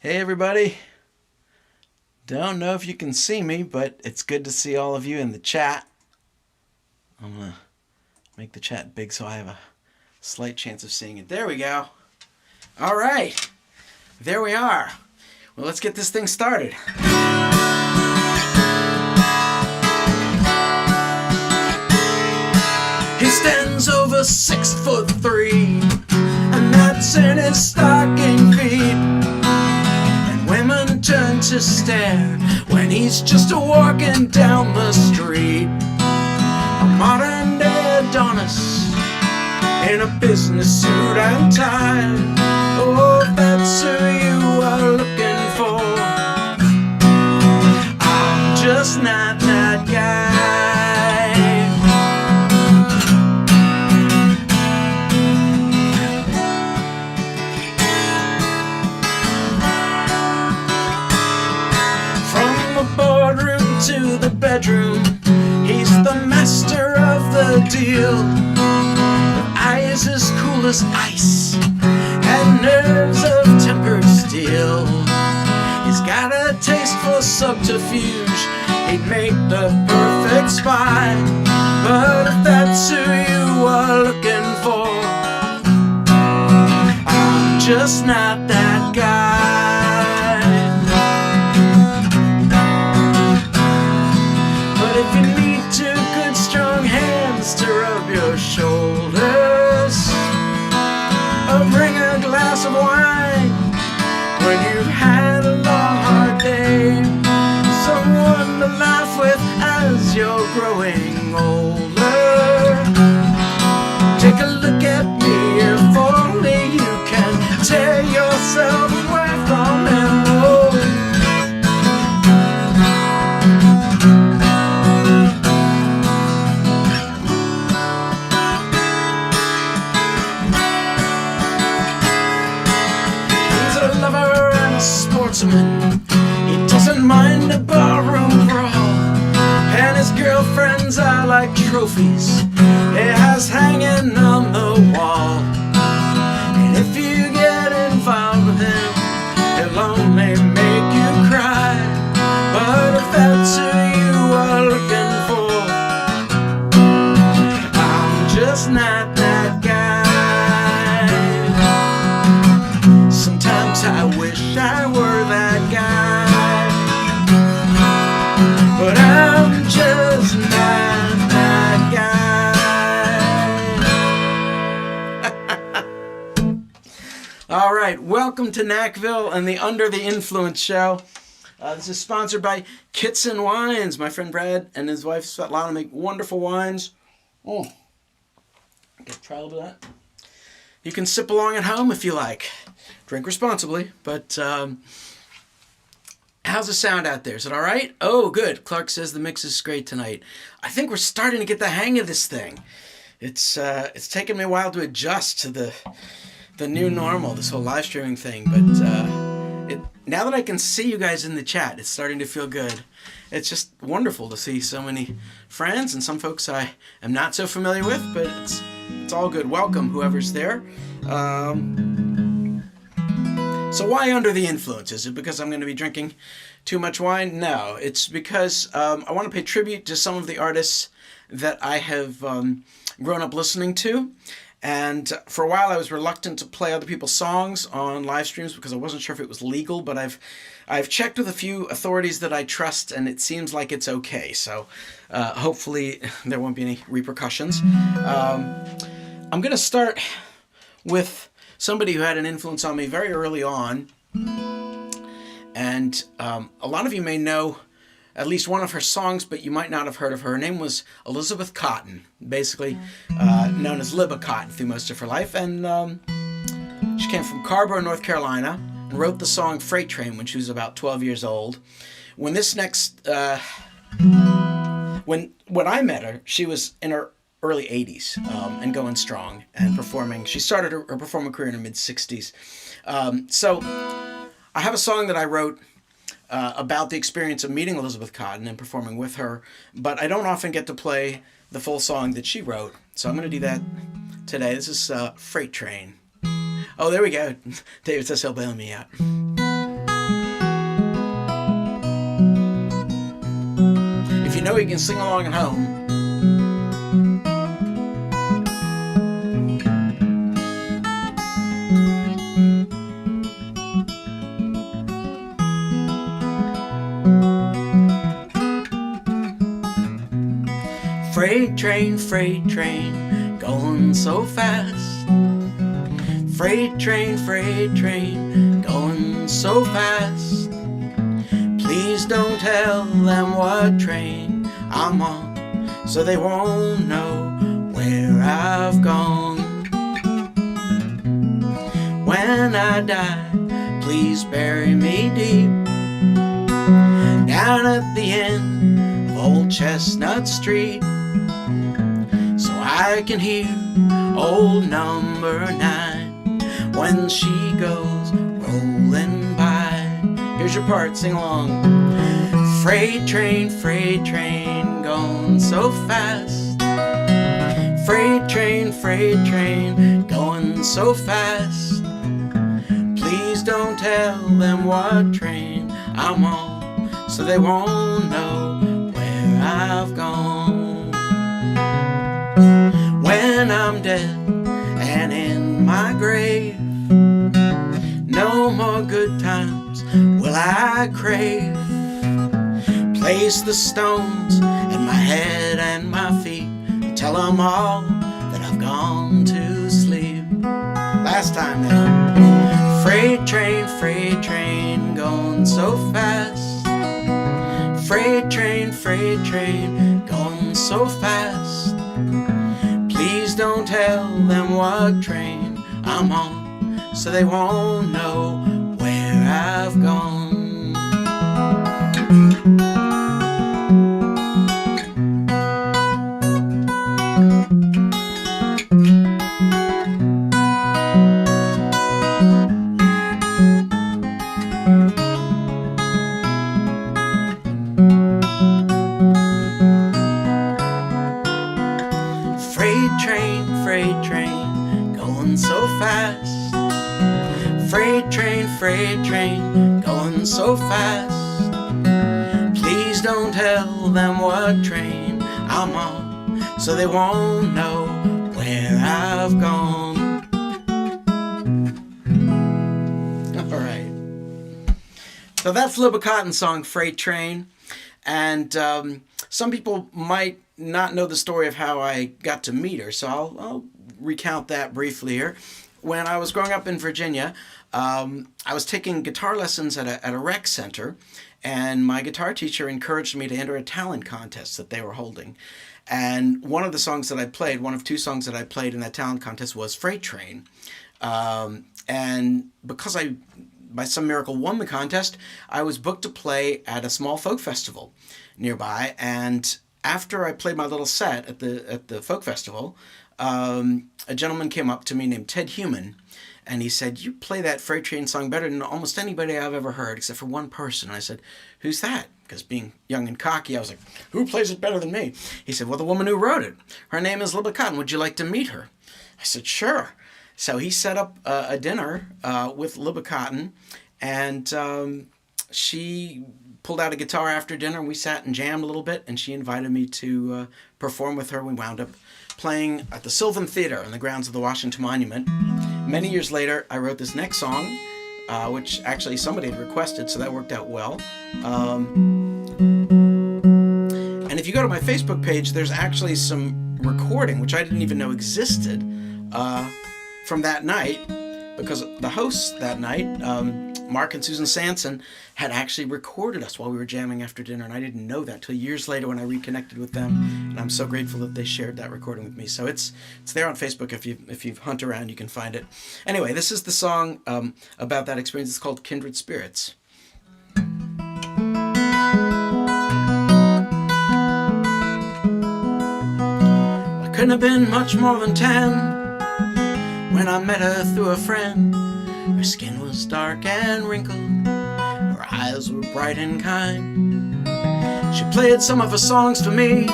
Hey everybody. Don't know if you can see me, but it's good to see all of you in the chat. I'm gonna make the chat big so I have a slight chance of seeing it. There we go. All right. There we are. Well, let's get this thing started. He stands over 6'3", and that's in his stocking feet. Women turn to stare when he's just walking down the street. A modern day Adonis in a business suit and tie. Oh, if that's who you are looking for, I'm just not that guy. To the bedroom, he's the master of the deal. With eyes as cool as ice and nerves of tempered steel. He's got a taste for subterfuge. He'd make the perfect spy. But if that's who you are looking for, I'm just not that guy. If you need two good strong hands to rub your shoulders, or bring a glass of wine when you've had a long hard day, someone to laugh with as you're growing older. Take a look at me, if only you can tear yourself away from him. He doesn't mind a barroom brawl, and his girlfriends are like trophies he has hanging on the wall. And if you get involved with him, he'll only make you cry. But if that's who you are looking for, I'm just not that guy. Sometimes I wish I were that guy, but I'm just not that guy. All right, welcome to NachVille and the Under the Influence show. This is sponsored by Kitson Wines. My friend Brad and his wife Svetlana make wonderful wines. Oh, try a little bit of that. You can sip along at home if you like. Drink responsibly, but how's the sound out there? Is it all right? Oh, good. Clark says the mix is great tonight. I think we're starting to get the hang of this thing. It's taken me a while to adjust to the new normal, this whole live streaming thing, but now that I can see you guys in the chat, it's starting to feel good. It's just wonderful to see so many friends and some folks I am not so familiar with, but it's all good. Welcome, whoever's there. So why Under the Influence? Is it because I'm going to be drinking too much wine? No, it's because I want to pay tribute to some of the artists that I have grown up listening to. And for a while I was reluctant to play other people's songs on live streams because I wasn't sure if it was legal, but I've checked with a few authorities that I trust, and it seems like it's okay. So hopefully there won't be any repercussions. I'm going to start with somebody who had an influence on me very early on, and a lot of you may know at least one of her songs, but you might not have heard of her. Her name was Elizabeth Cotten, basically known as Libba Cotten through most of her life, and she came from Carborough, North Carolina, and wrote the song Freight Train when she was about 12 years old. When I met her, she was in her early 80s and going strong and performing. She started her performing career in her mid-60s. So I have a song that I wrote about the experience of meeting Elizabeth Cotten and performing with her, but I don't often get to play the full song that she wrote, so I'm going to do that today. This is Freight Train. Oh, there we go. David says he'll bail me out. you know you can sing along at home. Freight train, going so fast. Freight train, going so fast. Please don't tell them what train I'm on, so they won't know where I've gone. When I die, please bury me deep down at the end of Old Chestnut Street, so I can hear old number 9 when she goes rolling by. Here's your part, sing along. Freight train, going so fast. Freight train, going so fast. Please don't tell them what train I'm on, so they won't know where I've gone. When I'm dead and in my grave, no more good times will I crave. Place the stones in my head and my feet, tell them all that I've gone to sleep. Last time now. Freight train, going so fast. Freight train, going so fast. Please don't tell them what train I'm on, so they won't know where I've gone. Freight train, going so fast. Freight train, going so fast. Please don't tell them what train I'm on, so they won't know where I've gone. All right. So that's Libba Cotton's song, Freight Train. And some people might not know the story of how I got to meet her, so I'll recount that briefly here. When I was growing up in Virginia, I was taking guitar lessons at a rec center, and my guitar teacher encouraged me to enter a talent contest that they were holding. And one of the songs that I played, one of 2 songs that I played in that talent contest was Freight Train. And because I, by some miracle, won the contest, I was booked to play at a small folk festival nearby. And after I played my little set at the folk festival, a gentleman came up to me named Ted Human, and he said, "You play that Freight Train song better than almost anybody I've ever heard, except for one person." And I said, "Who's that?" Because being young and cocky, I was like, "Who plays it better than me?" He said, "Well, the woman who wrote it. Her name is Libba Cotton. Would you like to meet her?" I said, "Sure." So he set up a dinner with Libba Cotton, and she pulled out a guitar after dinner, and we sat and jammed a little bit, and she invited me to perform with her. We wound up playing at the Sylvan Theater on the grounds of the Washington Monument. Many years later, I wrote this next song, which actually somebody had requested, so that worked out well. And if you go to my Facebook page, there's actually some recording, which I didn't even know existed, from that night, because the hosts that night, Mark and Susan Sanson, had actually recorded us while we were jamming after dinner, and I didn't know that till years later when I reconnected with them, and I'm so grateful that they shared that recording with me. So it's there on Facebook. If you hunt around, you can find it. Anyway, this is the song about that experience. It's called Kindred Spirits. I couldn't have been much more than 10 when I met her through a friend. Her skin was dark and wrinkled, her eyes were bright and kind. She played some of her songs for me,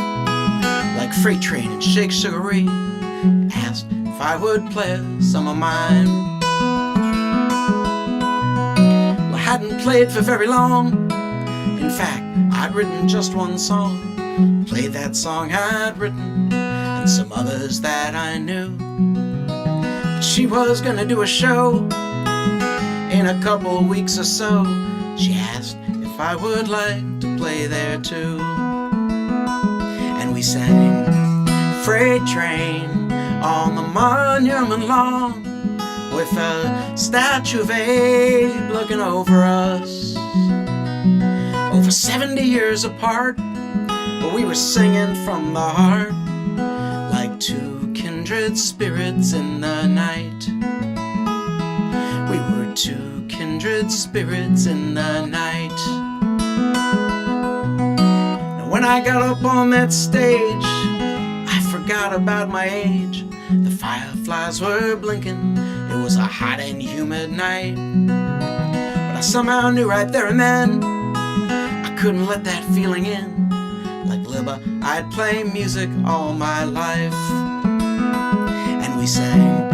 like Freight Train and Shake Sugaree. Asked if I would play some of mine. Well, I hadn't played for very long. In fact, I'd written just one song, played that song I'd written and some others that I knew. She was gonna do a show in a couple weeks or so. She asked if I would like to play there too. And we sang Freight Train on the monument lawn, with a statue of Abe looking over us. Over 70 years apart, but we were singing from the heart, like two kindred spirits in the night. We were two kindred spirits in the night. Now when I got up on that stage, I forgot about my age. The fireflies were blinking, it was a hot and humid night. But I somehow knew right there and then I couldn't let that feeling in. Like Libba, I'd play music all my life. And we sang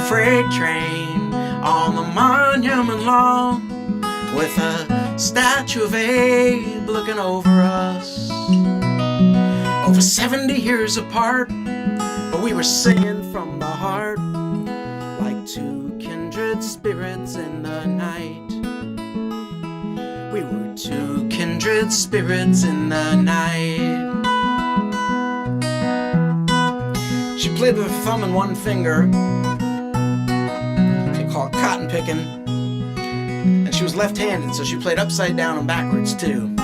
Freight Train on the monument lawn, with a statue of Abe looking over us. Over 70 years apart, but we were singing from the heart, like two kindred spirits in the night. We were two kindred spirits in the night. She played with her thumb and one finger. They call it cotton picking. And she was left-handed, so she played upside down and backwards too.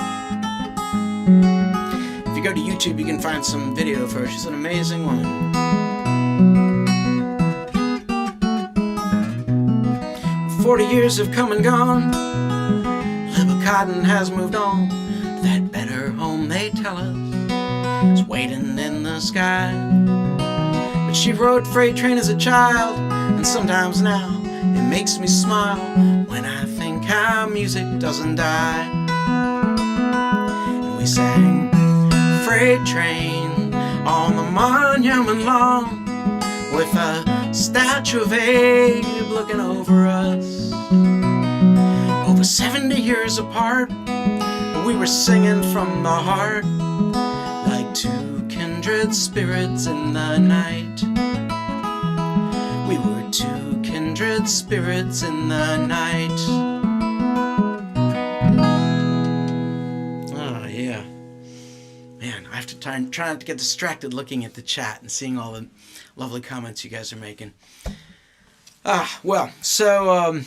If you go to YouTube, you can find some video of her. She's an amazing woman. 40 years have come and gone. Libba Cotton has moved on. That better home, they tell us, is waiting in the sky. But she rode Freight Train as a child, and sometimes now it makes me smile when I think how music doesn't die. And we sang Freight Train on the monument lawn, with a statue of Abe looking over us. Over 70 years apart, but we were singing from the heart, like two kindred spirits in the night. We were two kindred spirits in the night. Oh, yeah. Man, I have to try not to get distracted looking at the chat and seeing all the lovely comments you guys are making. Well, so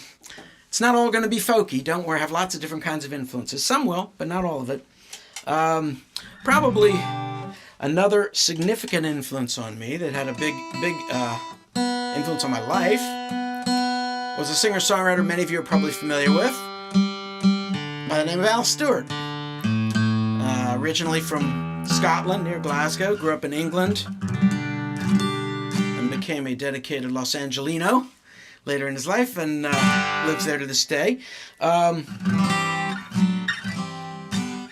it's not all going to be folky. Don't worry, I have lots of different kinds of influences. Some will, but not all of it. Probably another significant influence on me that had a big influence on my life was a singer-songwriter many of you are probably familiar with, by the name of Al Stewart. Originally from Scotland, near Glasgow, grew up in England, and became a dedicated Los Angelino later in his life, and lives there to this day.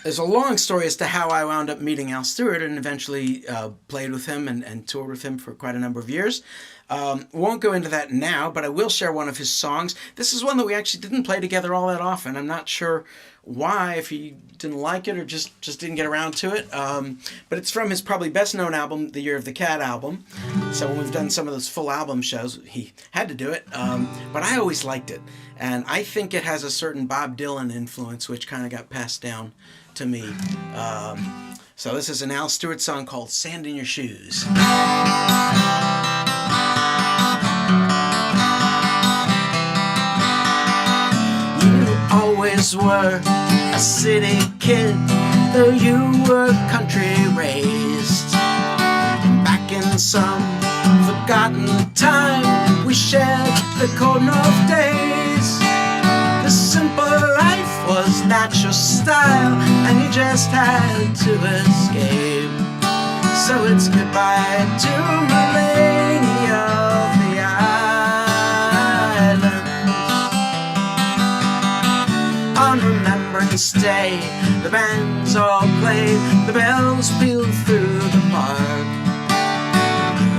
There's a long story as to how I wound up meeting Al Stewart and eventually played with him and toured with him for quite a number of years. Won't go into that now, but I will share one of his songs. This is one that we actually didn't play together all that often. I'm not sure why, if he didn't like it or just didn't get around to it. But it's from his probably best-known album, the Year of the Cat album. So when we've done some of those full album shows, he had to do it. But I always liked it. And I think it has a certain Bob Dylan influence, which kind of got passed down to me. So this is an Al Stewart song called Sand in Your Shoes. Always were a city kid, though you were country raised. And back in some forgotten time, we shared the cold north days. The simple life was not your style, and you just had to escape. So it's goodbye to my lady of the island. On Remembrance Day, the bands all played, the bells pealed through the park.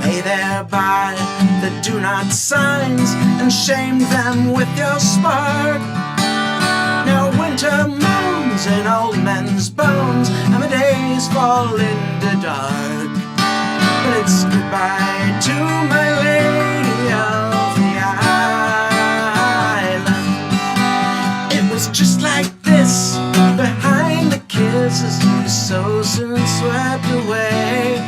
Lay there by the do not signs and shamed them with your spark. Now winter moans in old men's bones, and the days fall fall into dark. But it's goodbye to my lady of the island. It was just like this behind the kisses you so soon swept away.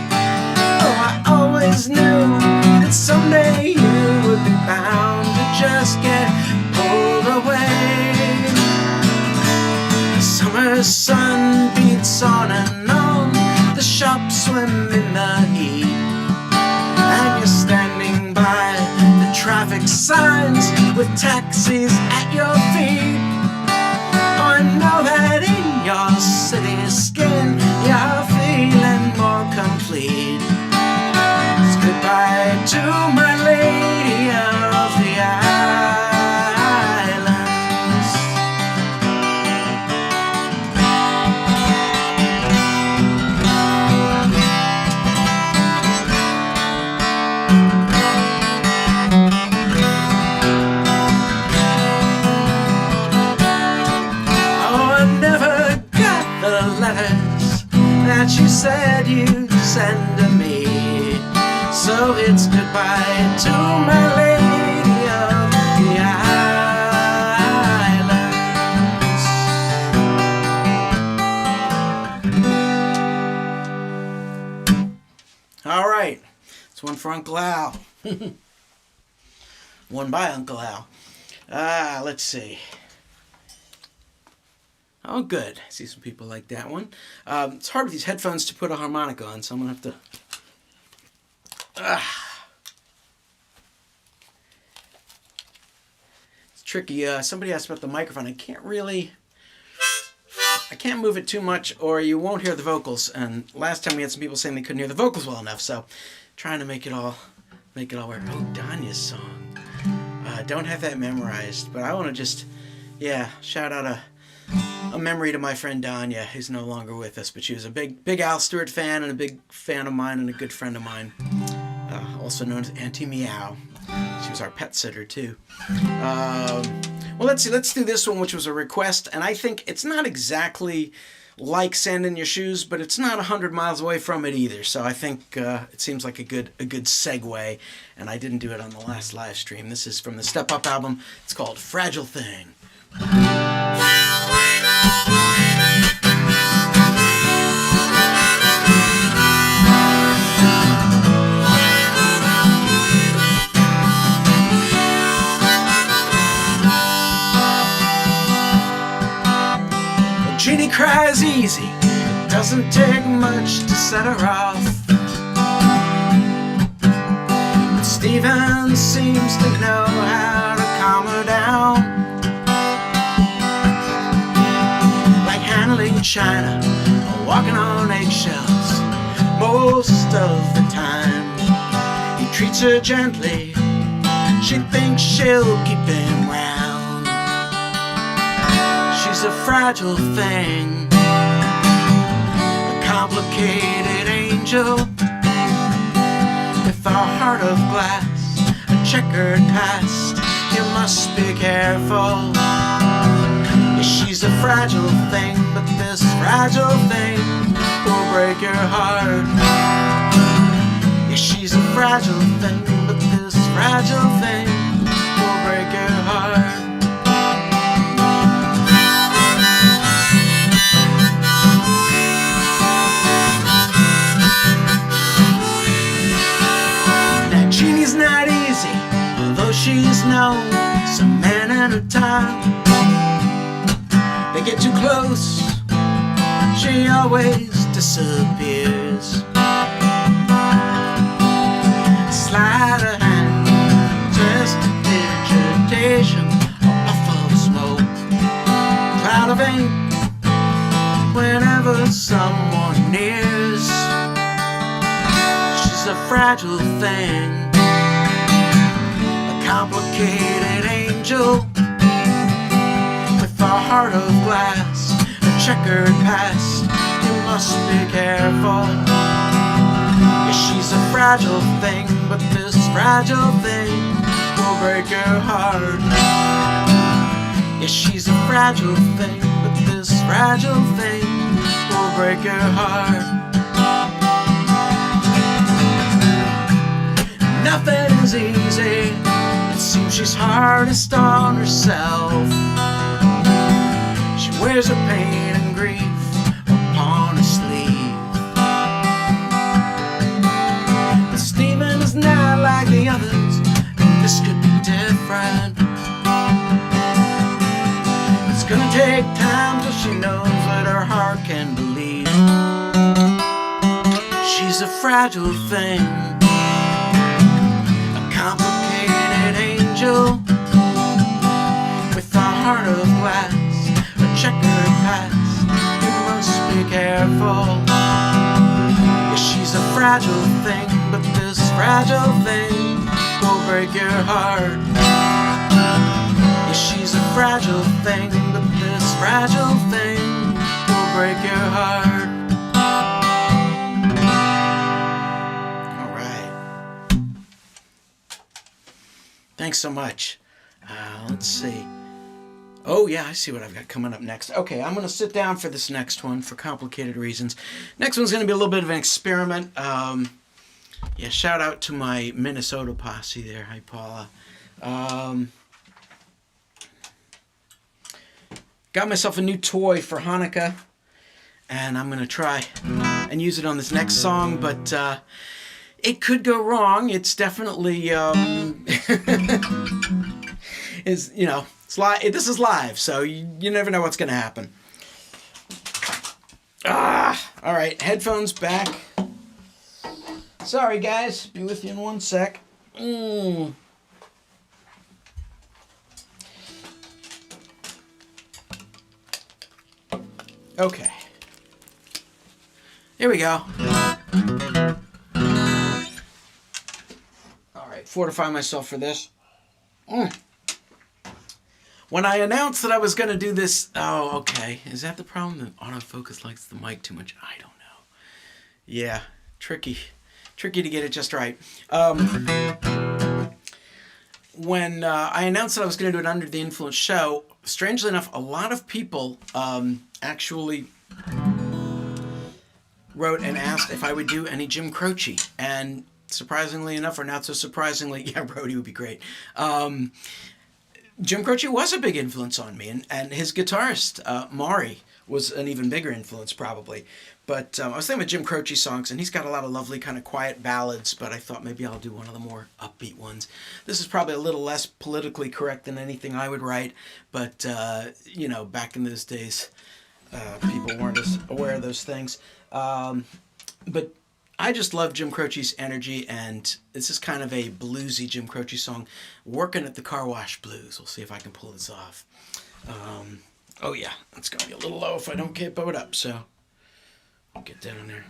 Oh, I always knew that someday you would be bound to just get pulled away. The summer sun beats on and on, the shops swim in the heat, and you're standing by the traffic signs with taxis at your feet. Oh, I know that in your city skin you're feeling more complete. It's goodbye to my lady of the islands. Oh, I never got the letters that you said you'd send to me. So it's goodbye to my lady of the islands. All right, it's one for Uncle Al. One by Uncle Al. Let's see. Oh, good. I see some people like that one. It's hard with these headphones to put a harmonica on, so I'm going to have to... It's tricky. Somebody asked about the microphone. I can't move it too much or you won't hear the vocals. And last time we had some people saying they couldn't hear the vocals well enough, so trying to make it all work. Oh, Danya's song. Don't have that memorized, but I want to just, shout out a memory to my friend Danya, who's no longer with us, but she was a big Al Stewart fan and a big fan of mine and a good friend of mine, also known as Auntie Meow. She was our pet sitter too. Well, let's see. Let's do this one, which was a request, and I think it's not exactly like Sand in Your Shoes, but it's not 100 miles away from it either. So I think it seems like a good segue, and I didn't do it on the last live stream. This is from the Step Up album. It's called Fragile Thing. Jeannie cries easy, it doesn't take much to set her off. But Steven seems to know how to calm her down, like handling china or walking on eggshells. Most of the time he treats her gently, she thinks she'll keep him round. She's a fragile thing, a complicated angel, with a heart of glass, a checkered past. You must be careful. Yeah, she's a fragile thing, but this fragile thing will break your heart. Yeah, she's a fragile thing, but this fragile thing will break your heart. Jeannie's not easy, although she's known some men in her time. They get too close, she always disappears. Sleight of hand, just a digitation, a puff of smoke, cloud of ink whenever someone nears. She's a fragile thing, complicated angel, with a heart of glass, a checkered past. You must be careful. Yeah, she's a fragile thing, but this fragile thing will break your heart. Yeah, she's a fragile thing, but this fragile thing will break your heart. Nothing is easy. It seems she's hardest on herself. She wears her pain and grief upon her sleeve. But Stephen is not like the others, and this could be different. It's gonna take time till she knows that her heart can believe. She's a fragile thing, a complicated angel with a heart of glass, a checkered past. You must be careful. Yeah, she's a fragile thing, but this fragile thing will break your heart. Yeah, she's a fragile thing, but this fragile thing will break your heart. Thanks so much. Let's see. Oh, yeah, I see what I've got coming up next. Okay, I'm going to sit down for this next one for complicated reasons. Next one's going to be a little bit of an experiment. Yeah, shout out to my Minnesota posse there. Hi, Paula. Got myself a new toy for Hanukkah, and I'm going to try and use it on this next song, but it could go wrong. It's definitely, it's, you know, it's this is live, so you never know what's going to happen. All right, headphones back. Sorry, guys. Be with you in one sec. Okay. Here we go. Fortify myself for this. When I announced that I was going to do this... Oh, okay. Is that the problem? The autofocus likes the mic too much? I don't know. Yeah, tricky. Tricky to get it just right. When I announced that I was going to do an Under the Influence show, strangely enough, a lot of people actually wrote and asked if I would do any Jim Croce. And surprisingly enough, or not so surprisingly, yeah, Brody would be great. Jim Croce was a big influence on me, and his guitarist, Maury, was an even bigger influence probably. But I was thinking with Jim Croce songs, and he's got a lot of lovely kind of quiet ballads, but I thought maybe I'll do one of the more upbeat ones. This is probably a little less politically correct than anything I would write, but, you know, back in those days, people weren't as aware of those things. But I just love Jim Croce's energy, and this is kind of a bluesy Jim Croce song, Working at the Car Wash Blues. We'll see if I can pull this off. Oh yeah, it's going to be a little low if I don't capo it up, so I'll get down there.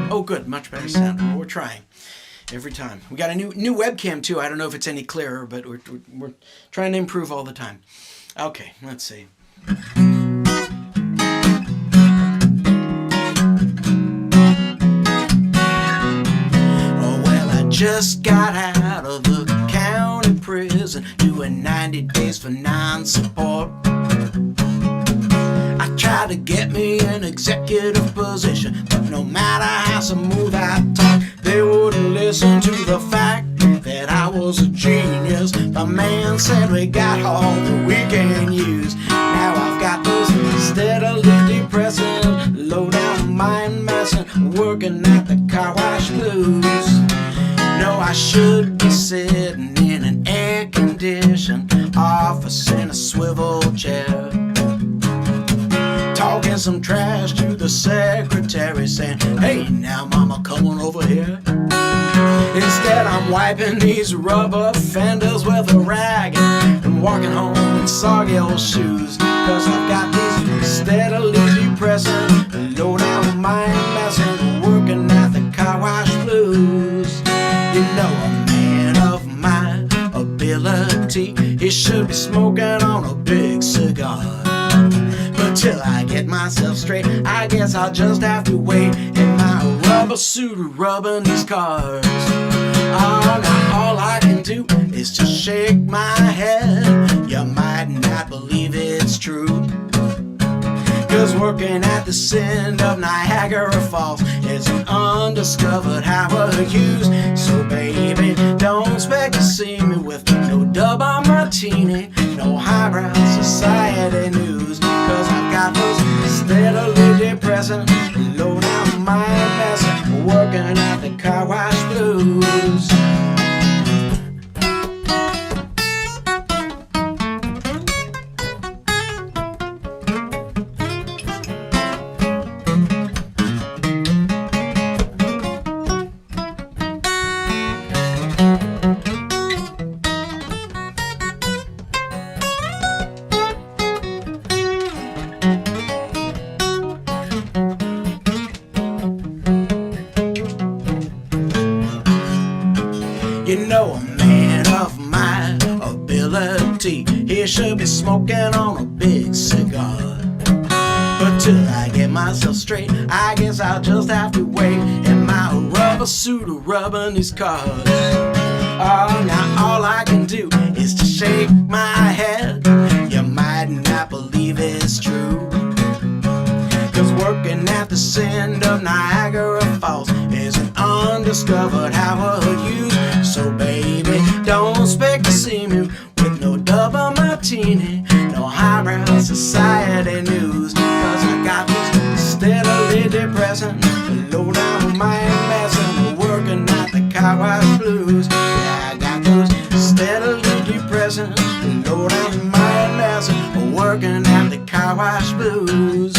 Oh good, much better sound. We're trying every time. We got a new webcam too. I don't know if it's any clearer, but we're trying to improve all the time. Okay, let's see. Just got out of the county prison, doing 90 days for non-support. I tried to get me an executive position, but no matter how smooth I talk, they wouldn't listen to the fact that I was a genius. The man said we got all that we can use. Now I've got those steadily depressing, low-down mind messing, working at the car wash blues. No, I should be sitting in an air-conditioned office in a swivel chair, talking some trash to the secretary, saying, "Hey, now, mama, come on over here." Instead, I'm wiping these rubber fenders with a rag and walking home in soggy old shoes, 'cause I've got these steadily depressing, low-down mind messing, working at the car wash blues. You know, a man of my ability, he should be smoking on a big cigar. But till I get myself straight, I guess I'll just have to wait in my rubber suit rubbing these cars. Oh, now all I can do is just shake my head. You might not believe it's true, 'cause working Working at the end of Niagara Falls is an undiscovered Howard Hughes. So baby, don't expect to see me with no double martini, no highbrow society news, 'cause I've got those steadily depressing, low down mind mess, working at the car wash blues. You know, a man of my ability, he should be smoking on a big cigar. But till I get myself straight, I guess I'll just have to wait in my rubber suit rubbing these cars. Oh, now all I can do is to shake my head. You might not believe it's true, 'cause working at the end of Niagara Falls is an undiscovered Howard Hughes. So baby, don't expect to see me with no double martini, no highbrow society news, 'cause I got this steadily depressing, low down mind messing, working at the car wash blues. Yeah, I got those steadily depressing, low down mind messing, working at the car wash blues.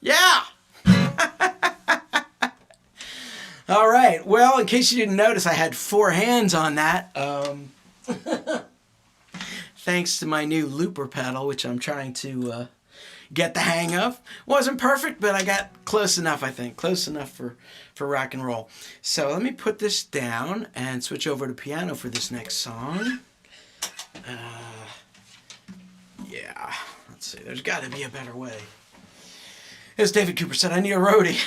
Yeah! All right. Well, in case you didn't notice, I had 4 hands on that. Thanks to my new looper pedal, which I'm trying to get the hang of. Wasn't perfect, but I got close enough, I think. Close enough for rock and roll. So let me put this down and switch over to piano for this next song. Yeah. Let's see. There's got to be a better way. As David Cooper said, I need a roadie.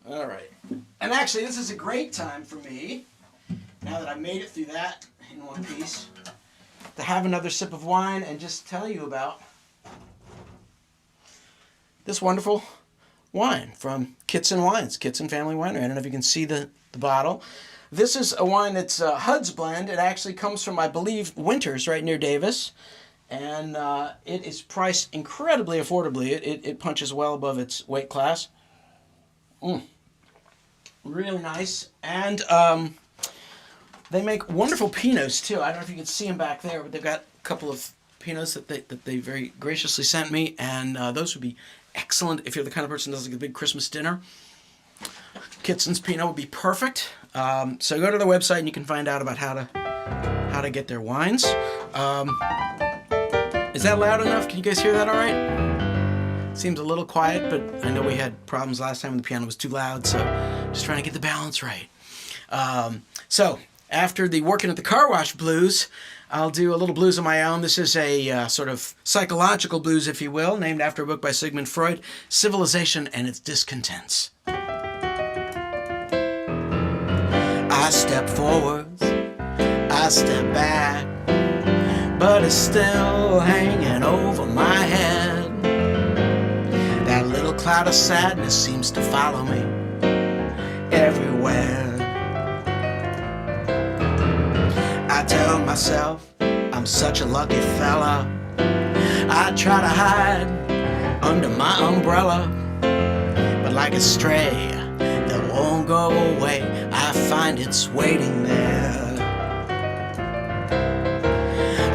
All right. And actually, this is a great time for me, now that I made it through that in one piece, to have another sip of wine and just tell you about this wonderful wine from Kitson Wines, Kitson Family Winery. I don't know if you can see the bottle. This is a wine that's Hud's blend. It actually comes from, I believe, Winters, right near Davis. And it is priced incredibly affordably. It punches well above its weight class. Really nice. And they make wonderful Pinots, too. I don't know if you can see them back there, but they've got a couple of Pinots that they very graciously sent me. And those would be excellent if you're the kind of person who does like a big Christmas dinner. Kitson's Pinot would be perfect. So go to their website and you can find out about how to get their wines. Is that loud enough? Can you guys hear that all right? Seems a little quiet, but I know we had problems last time when the piano was too loud, so just trying to get the balance right. So after the working at the car wash blues, I'll do a little blues of my own. This is a sort of psychological blues, if you will, named after a book by Sigmund Freud, Civilization and Its Discontents. I step forwards, I step back, but it's still hanging over my head. That little cloud of sadness seems to follow me everywhere. I tell myself I'm such a lucky fella. I try to hide under my umbrella, but like a stray that won't go away, I find it's waiting there.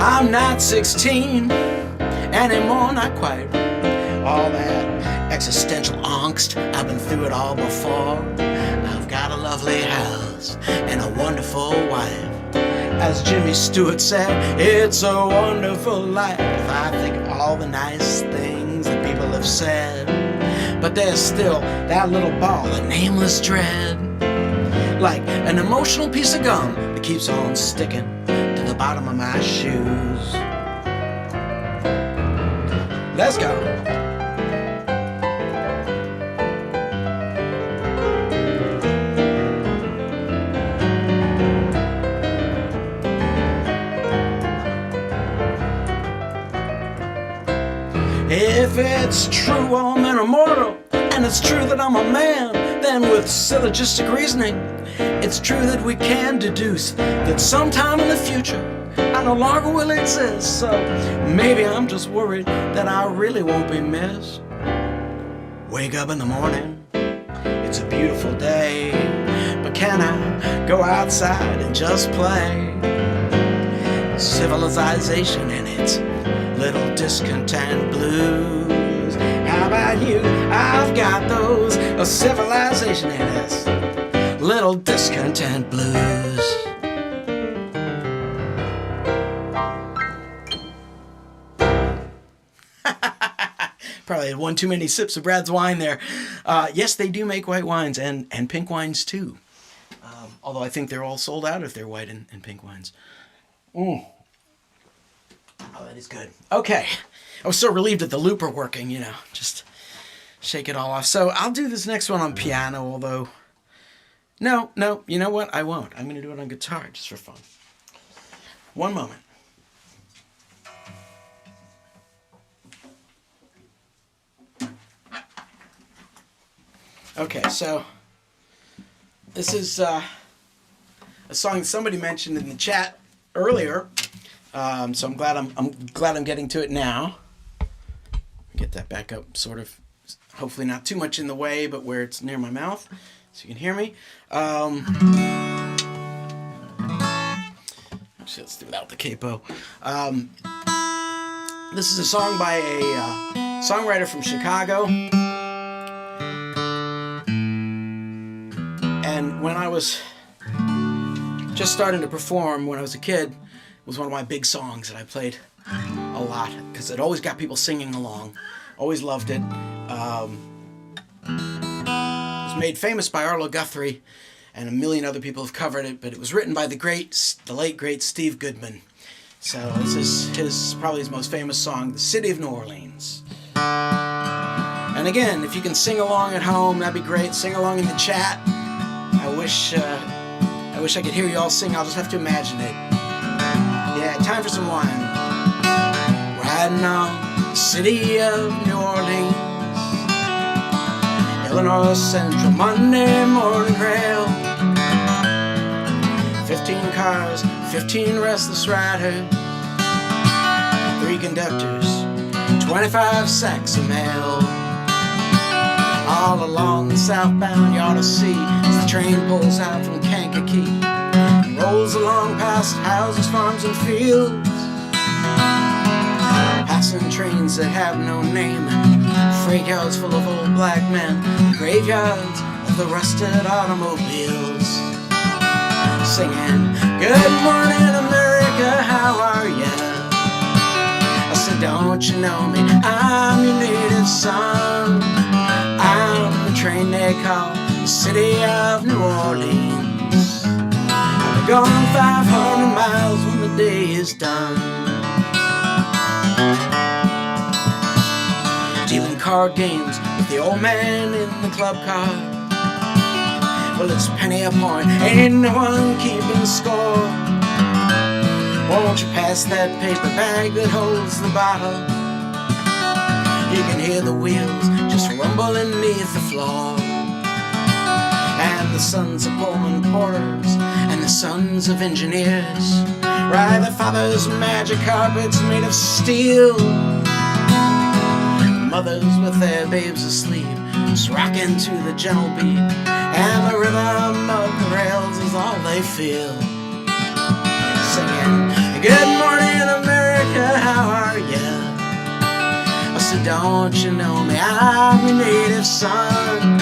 I'm not 16 anymore, not quite. All that existential angst, I've been through it all before. I've got a lovely house and a wonderful wife. As Jimmy Stewart said, it's a wonderful life. I think of all the nice things that people have said, but there's still that little ball of nameless dread, like an emotional piece of gum that keeps on sticking to the bottom of my shoes. Let's go. If it's true all men are mortal, and it's true that I'm a man, then with syllogistic reasoning, it's true that we can deduce that sometime in the future I no longer will exist. So maybe I'm just worried that I really won't be missed. Wake up in the morning, it's a beautiful day, but can I go outside and just play? Civilization and its little discontent blues. How about you? I've got those civilization and its little discontent blues. Probably had one too many sips of Brad's wine there. Yes, they do make white wines and pink wines too. Although I think they're all sold out if they're white and pink wines. Oh, that is good. Okay. I was so relieved that the looper working, just shake it all off. So I'll do this next one on piano, although... No, you know what? I won't. I'm going to do it on guitar just for fun. One moment. Okay, so this is a song somebody mentioned in the chat earlier. So I'm glad I'm getting to it now. Get that back up, sort of, hopefully not too much in the way, but where it's near my mouth, so you can hear me. Actually, let's do without the capo. This is a song by a songwriter from Chicago. And when I was just starting to perform when I was a kid, it was one of my big songs that I played a lot because it always got people singing along. Always loved it. It was made famous by Arlo Guthrie, and a million other people have covered it, but it was written by the late great Steve Goodman. So this is probably his most famous song, The City of New Orleans. And again, if you can sing along at home, that'd be great. Sing along in the chat. I wish I could hear you all sing. I'll just have to imagine it. Yeah, time for some wine. Riding on the city of New Orleans, Illinois Central Monday morning rail. 15 cars, 15 restless riders, 3 conductors, 25 sacks of mail. All along the southbound you ought to see as the train pulls out from Kankakee and rolls along past houses, farms, and fields, passing trains that have no name, freight yards full of old black men, graveyards of the rusted automobiles, singing, "Good morning, America, how are ya?" I said, "Don't you know me? I'm your native son. I'm the train they call the City of New Orleans. I've gone 500 miles when the day is done." Dealing card games with the old man in the club car. Well, it's penny a point, ain't no one keeping score. Won't you pass that paper bag that holds the bottle? You can hear the wheels just rumbling beneath the floor. And the sons of Pullman porters and the sons of engineers ride their father's magic carpets made of steel. Mothers with their babes asleep, just rocking to the gentle beat, and the rhythm of the rails is all they feel. Singing, "Good morning, America, how are ya?" I said, "Don't you know me? I'm your native son.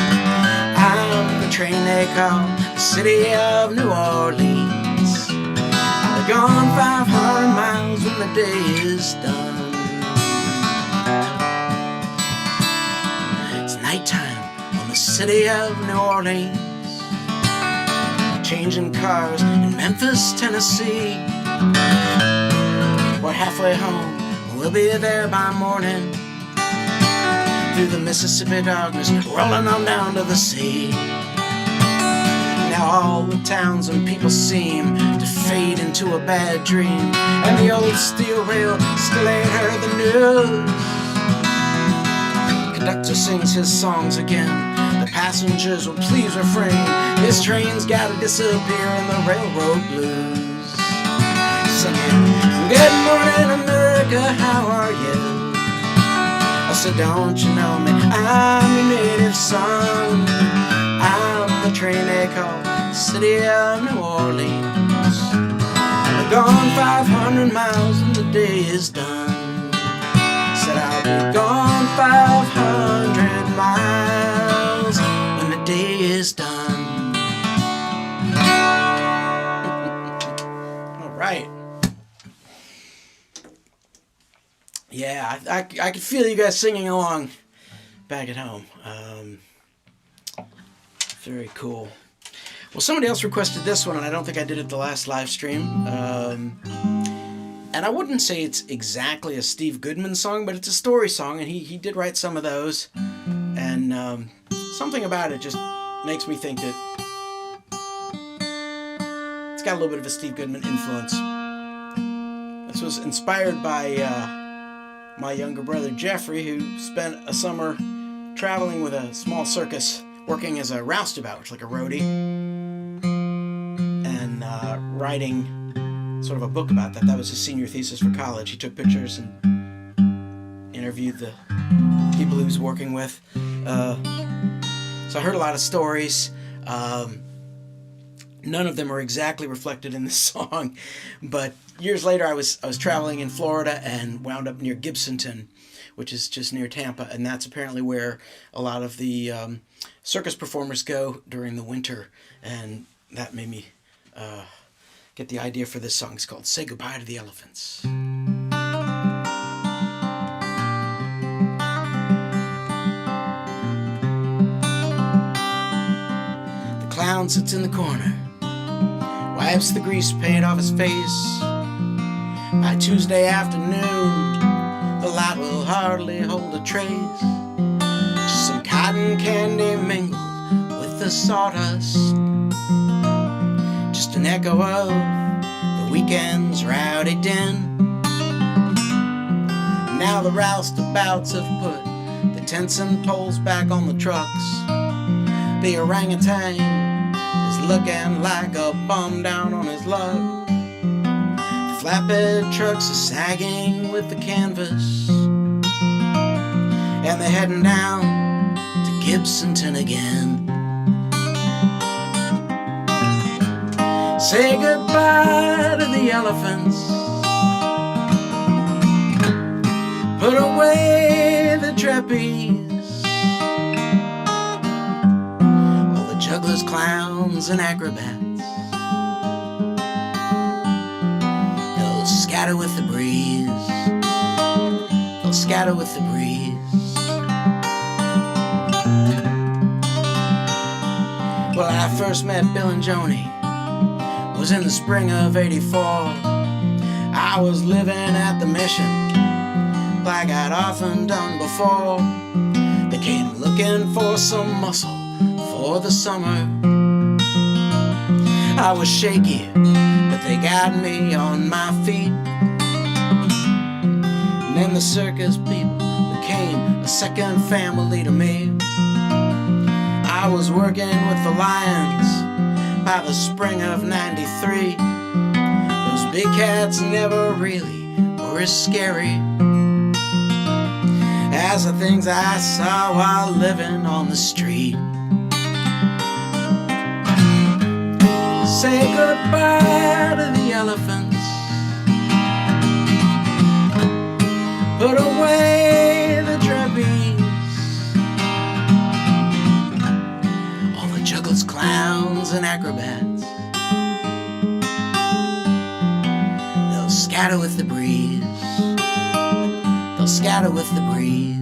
I'm the train they call the City of New Orleans. I've gone 500 miles when the day is done." It's nighttime on the City of New Orleans, changing cars in Memphis, Tennessee. We're halfway home, and we'll be there by morning. Through the Mississippi darkness, rolling on down to the sea. Now all the towns and people seem to fade into a bad dream, and the old steel rail still ain't heard the news. conductor sings his songs again. The passengers will please refrain. This train's gotta disappear in the railroad blues. Singing, good morning America, how are you? I said, don't you know me? I'm your native son. I'm the train they call City of New Orleans. I've gone 500 miles and the day is done. Said I'll be gone 500 miles when the day is done. All right. Yeah, I could feel you guys singing along back at home. Very cool. Well, somebody else requested this one, and I don't think I did it the last live stream. And I wouldn't say it's exactly a Steve Goodman song, but it's a story song, and he did write some of those. And something about it just makes me think that it's got a little bit of a Steve Goodman influence. This was inspired by my younger brother Jeffrey, who spent a summer traveling with a small circus, working as a roustabout, which is like a roadie, and writing sort of a book about that. That was his senior thesis for college. He took pictures and interviewed the people he was working with. So I heard a lot of stories. None of them are exactly reflected in this song, but years later I was traveling in Florida and wound up near Gibsonton, which is just near Tampa, and that's apparently where a lot of the circus performers go during the winter, and that made me get the idea for this song. It's called Say Goodbye to the Elephants. The clown sits in the corner, wipes the grease paint off his face. By Tuesday afternoon, the light will hardly hold a trace. Just some cotton candy mingled with the sawdust, just an echo of the weekend's rowdy din. Now the roustabouts have put the tents and poles back on the trucks. The orangutan is looking like a bum down on his luck. The flatbed trucks are sagging with the canvas, and they're heading down to Gibsonton again. Say goodbye to the elephants, put away the trapeze, all the jugglers, clowns, and acrobats, they'll scatter with the breeze, they'll scatter with the breeze. Well, I first met Bill and Joni was in the spring of '84. I was living at the Mission like I'd often done before. They came looking for some muscle for the summer. I was shaky, but they got me on my feet. And then the circus people became a second family to me. I was working with the Lions by the spring of '93. Those big cats never really were as scary as the things I saw while living on the street. Say goodbye to the elephants, put away the trapeze, all the jugglers, clowns, and acrobats, they'll scatter with the breeze, they'll scatter with the breeze.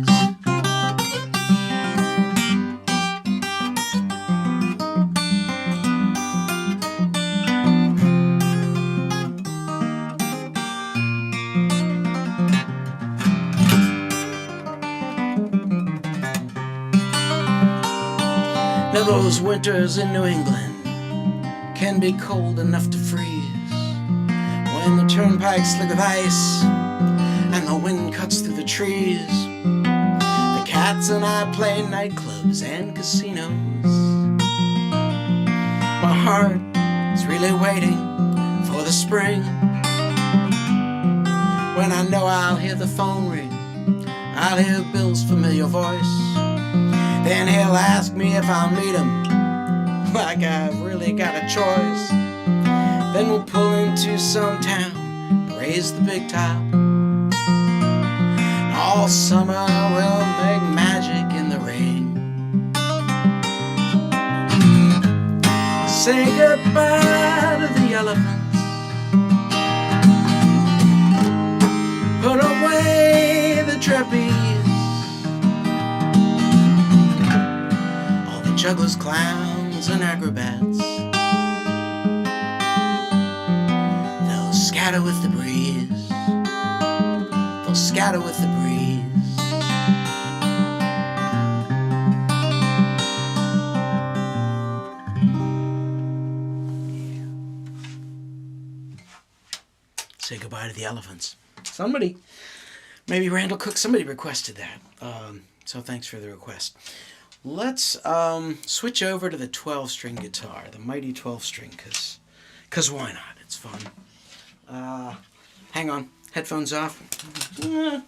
Now those winters in New England can be cold enough to freeze, when the turnpike's slick with ice and the wind cuts through the trees. The Cats and I play nightclubs and casinos. My heart is really waiting for the spring, when I know I'll hear the phone ring, I'll hear Bill's familiar voice. Then he'll ask me if I'll meet him, like I've really got a choice. Then we'll pull into some town, raise the big top. All summer we'll make magic in the rain. Say goodbye to the elephants, put away the trapeze, all the jugglers, clowns, and acrobats. They'll scatter with the breeze, they'll scatter with the breeze. Say goodbye to the elephants. Somebody, maybe Randall Cook, somebody requested that. So thanks for the request. Let's switch over to the 12-string guitar, the mighty 12-string, because why not? It's fun. Hang on, headphones off. There's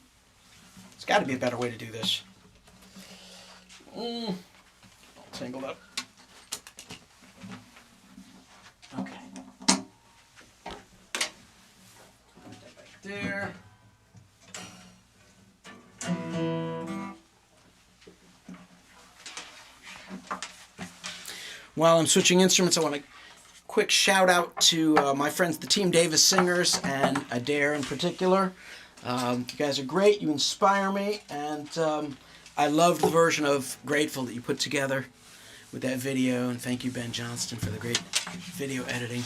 got to be a better way to do this. All tangled up. Okay. There. While I'm switching instruments, I want to quick shout out to my friends, the Team Davis Singers, and Adair in particular. You guys are great. You inspire me, and I love the version of Grateful that you put together with that video, and thank you, Ben Johnston, for the great video editing.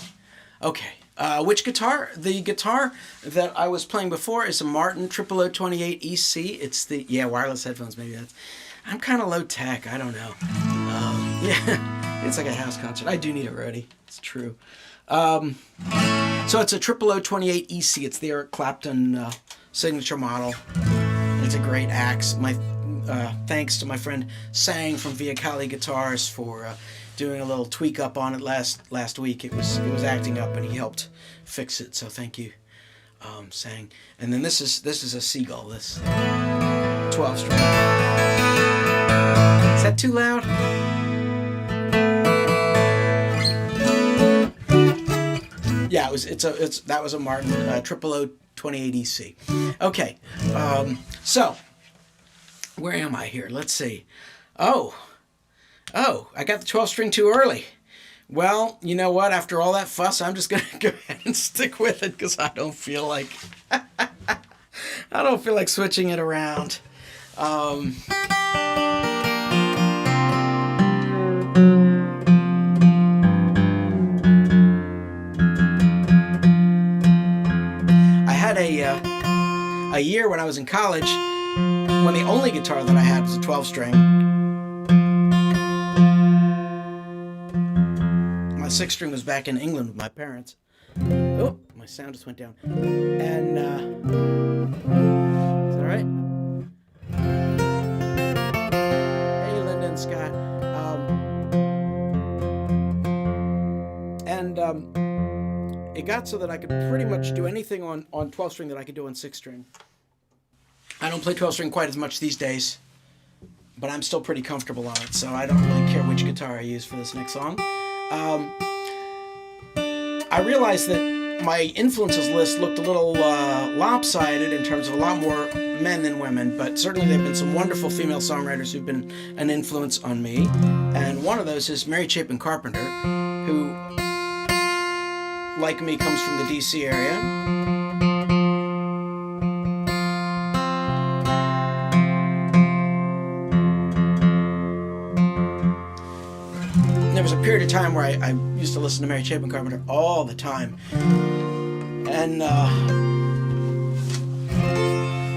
Okay. Which guitar? The guitar that I was playing before is a Martin 0028 EC. It's the, wireless headphones, maybe that's, I'm kind of low tech, I don't know. Yeah, it's like a house concert. I do need a roadie, it's true. So it's a 0028 EC. It's the Eric Clapton signature model. It's a great axe. My thanks to my friend Sang from Via Cali Guitars for doing a little tweak up on it last week. It was acting up, and he helped fix it. So thank you, Sang. And then this is a Seagull. This 12-string. Is that too loud? Yeah, that was a Martin 0028 EC. Okay, so where am I here? Let's see. Oh, I got the 12-string too early. Well, you know what? After all that fuss, I'm just going to go ahead and stick with it because I don't feel like switching it around. I had a year when I was in college when the only guitar that I had was a 12-string. My 6-string was back in England with my parents. Oh, my sound just went down. And, is that right? Hey, Linda and Scott. It got so that I could pretty much do anything on 12-string that I could do on 6-string. I don't play 12-string quite as much these days, but I'm still pretty comfortable on it, so I don't really care which guitar I use for this next song. I realized that my influences list looked a little lopsided in terms of a lot more men than women, but certainly there have been some wonderful female songwriters who've been an influence on me, and one of those is Mary Chapin Carpenter, who, like me, comes from the D.C. area. There was a period of time where I used to listen to Mary Chapin Carpenter all the time. And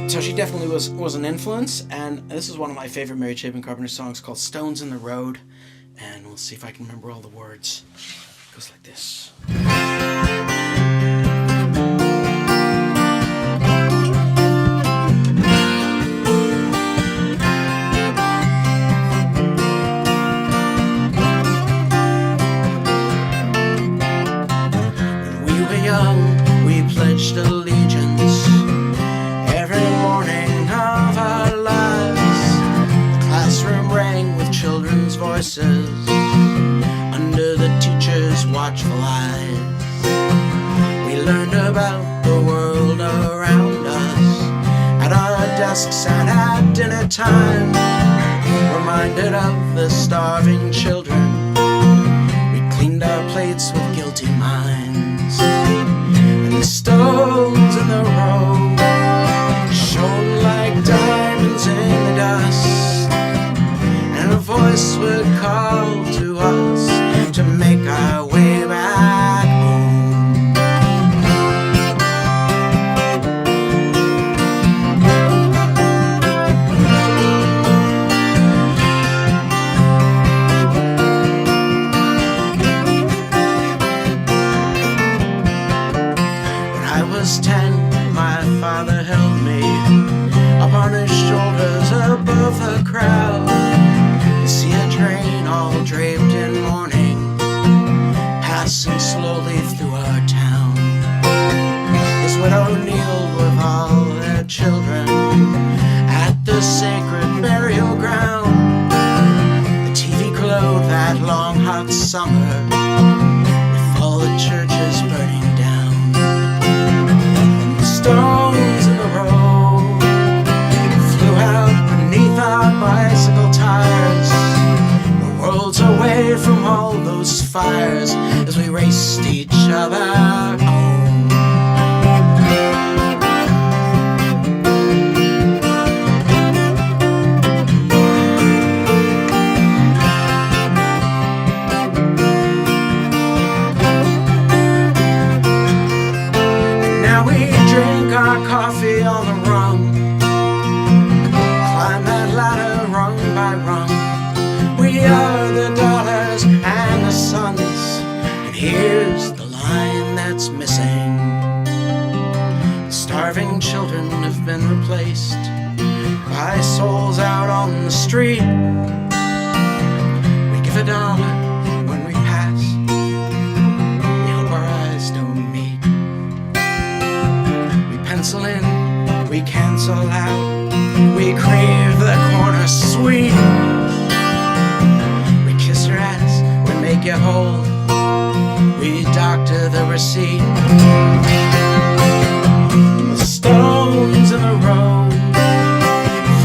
so she definitely was an influence. And this is one of my favorite Mary Chapin Carpenter songs called Stones in the Road. And we'll see if I can remember all the words. It goes like this. young, we pledged allegiance every morning of our lives. The classroom rang with children's voices under the teacher's watchful eyes. We learned about the world around us at our desks and at dinner time, reminded of the starving children. We cleaned our plates with guilty minds, and the stones in the road shone like diamonds in the dust, and a voice would call to us to make our way back home. When I was 10, my father held me up on his shoulders above the crowd to see a train all draped in mourning passing slowly through our town. His widow kneeled with all their children at the sacred burial ground. The TV glowed that long hot summer with all the churches burning down, and the stones in the road flew out beneath our bicycle tires. The world's away from all those fires as we raced each other home. And now we drink our coffee on the rung, climb that ladder rung by rung. We are the daughters and the sons, and here's the line that's missing. Starving children have been replaced by souls out on the street. We give $1 when we pass, we hope our eyes don't meet. We pencil in, we cancel out, we crave the corner sweet. We kiss your ass, we make you whole, we doctor the receipt. The stones in the road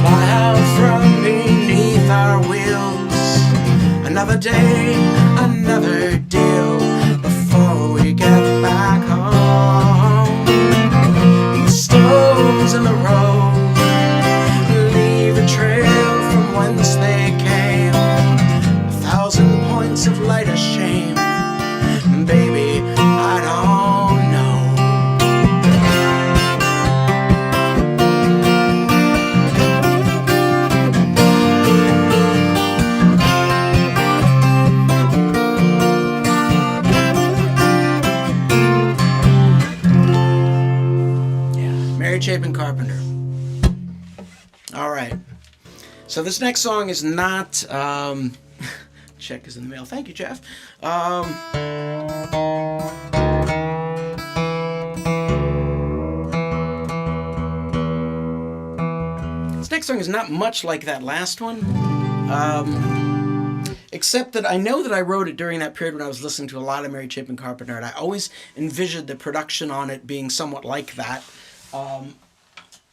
fly out from beneath our wheels. Another day, another deal before we get back home. The stones in the road leave a trail from whence they came, 1,000 points of light or shame. Baby, I don't know. Yeah, Mary Chapin Carpenter. All right. So this next song is not. Check is in the mail. Thank you, Jeff. This next song is not much like that last one, except that I know that I wrote it during that period when I was listening to a lot of Mary Chapin Carpenter, and I always envisioned the production on it being somewhat like that.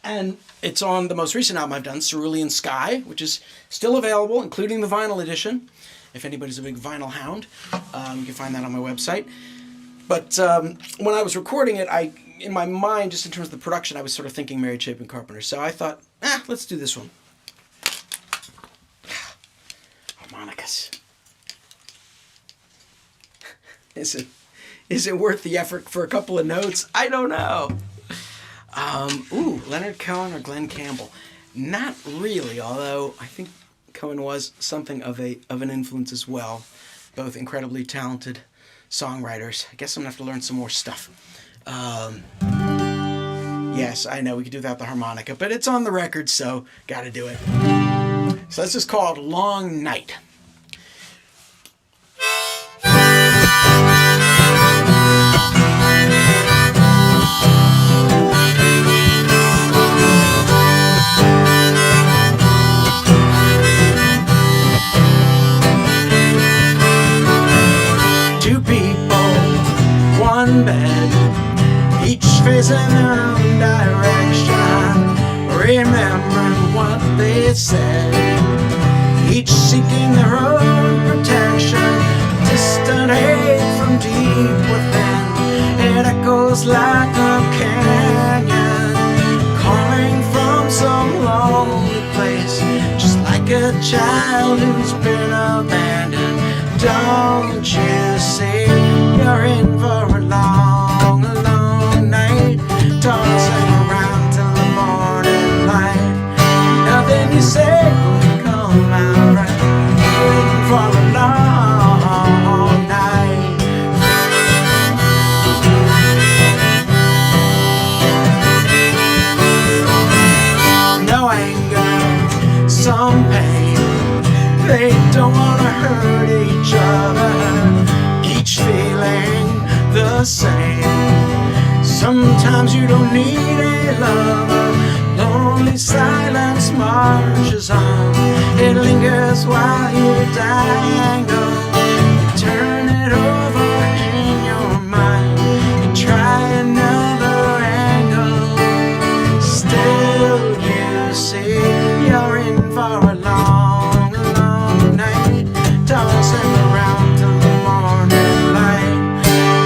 And it's on the most recent album I've done, Cerulean Sky, which is still available, including the vinyl edition. If anybody's a big vinyl hound, you can find that on my website. But when I was recording it, in my mind, just in terms of the production, I was sort of thinking Mary Chapin Carpenter. So I thought, let's do this one. Harmonicas. Is it worth the effort for a couple of notes? I don't know. Leonard Cohen or Glenn Campbell? Not really, although I think Cohen was something of an influence as well. Both incredibly talented songwriters. I guess I'm gonna have to learn some more stuff. Yes, I know we could do without the harmonica, but it's on the record, so gotta do it. So this is called Long Night. facing their own direction, remembering what they said, each seeking their own protection, distant hate from deep within. It echoes like a canyon, calling from some lonely place, just like a child who's been abandoned. Don't you see, you're in for a long, long night, tossing around till the morning light. Nothing you say will come out right. You're in for a long night. No anger, some pain. They don't want to hurt each other, each feeling the same. Sometimes you don't need a lover, lonely silence marches on. It lingers while you dangle, you turn it over in your mind, you try another angle. Still you see, you're in for a long, long night, tossing around till the morning light.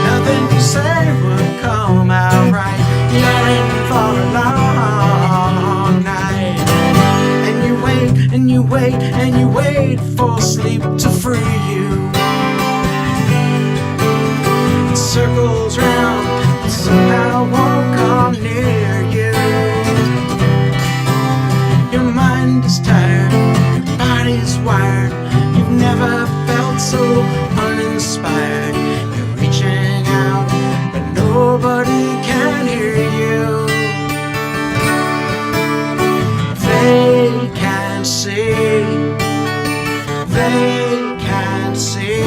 Nothing you say would come out right. You're in for a long night. And you wait, and you wait, and you wait for sleep to free you. It circles round, but somehow won't come near you. Your mind is tired, your body's wired. You've never felt so uninspired. You're reaching out, but nobody can hear you. They can't see, they can't see.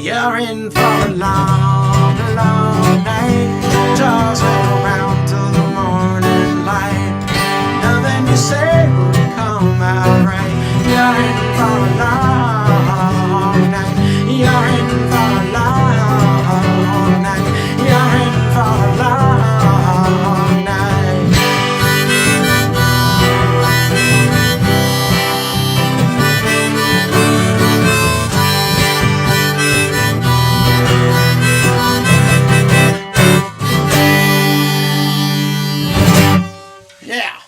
You're in for a long, long night, tossing around till the morning light. Nothing you say will come out right. You're in for a long night. You're in for a long night. You're in for a long night. Yeah.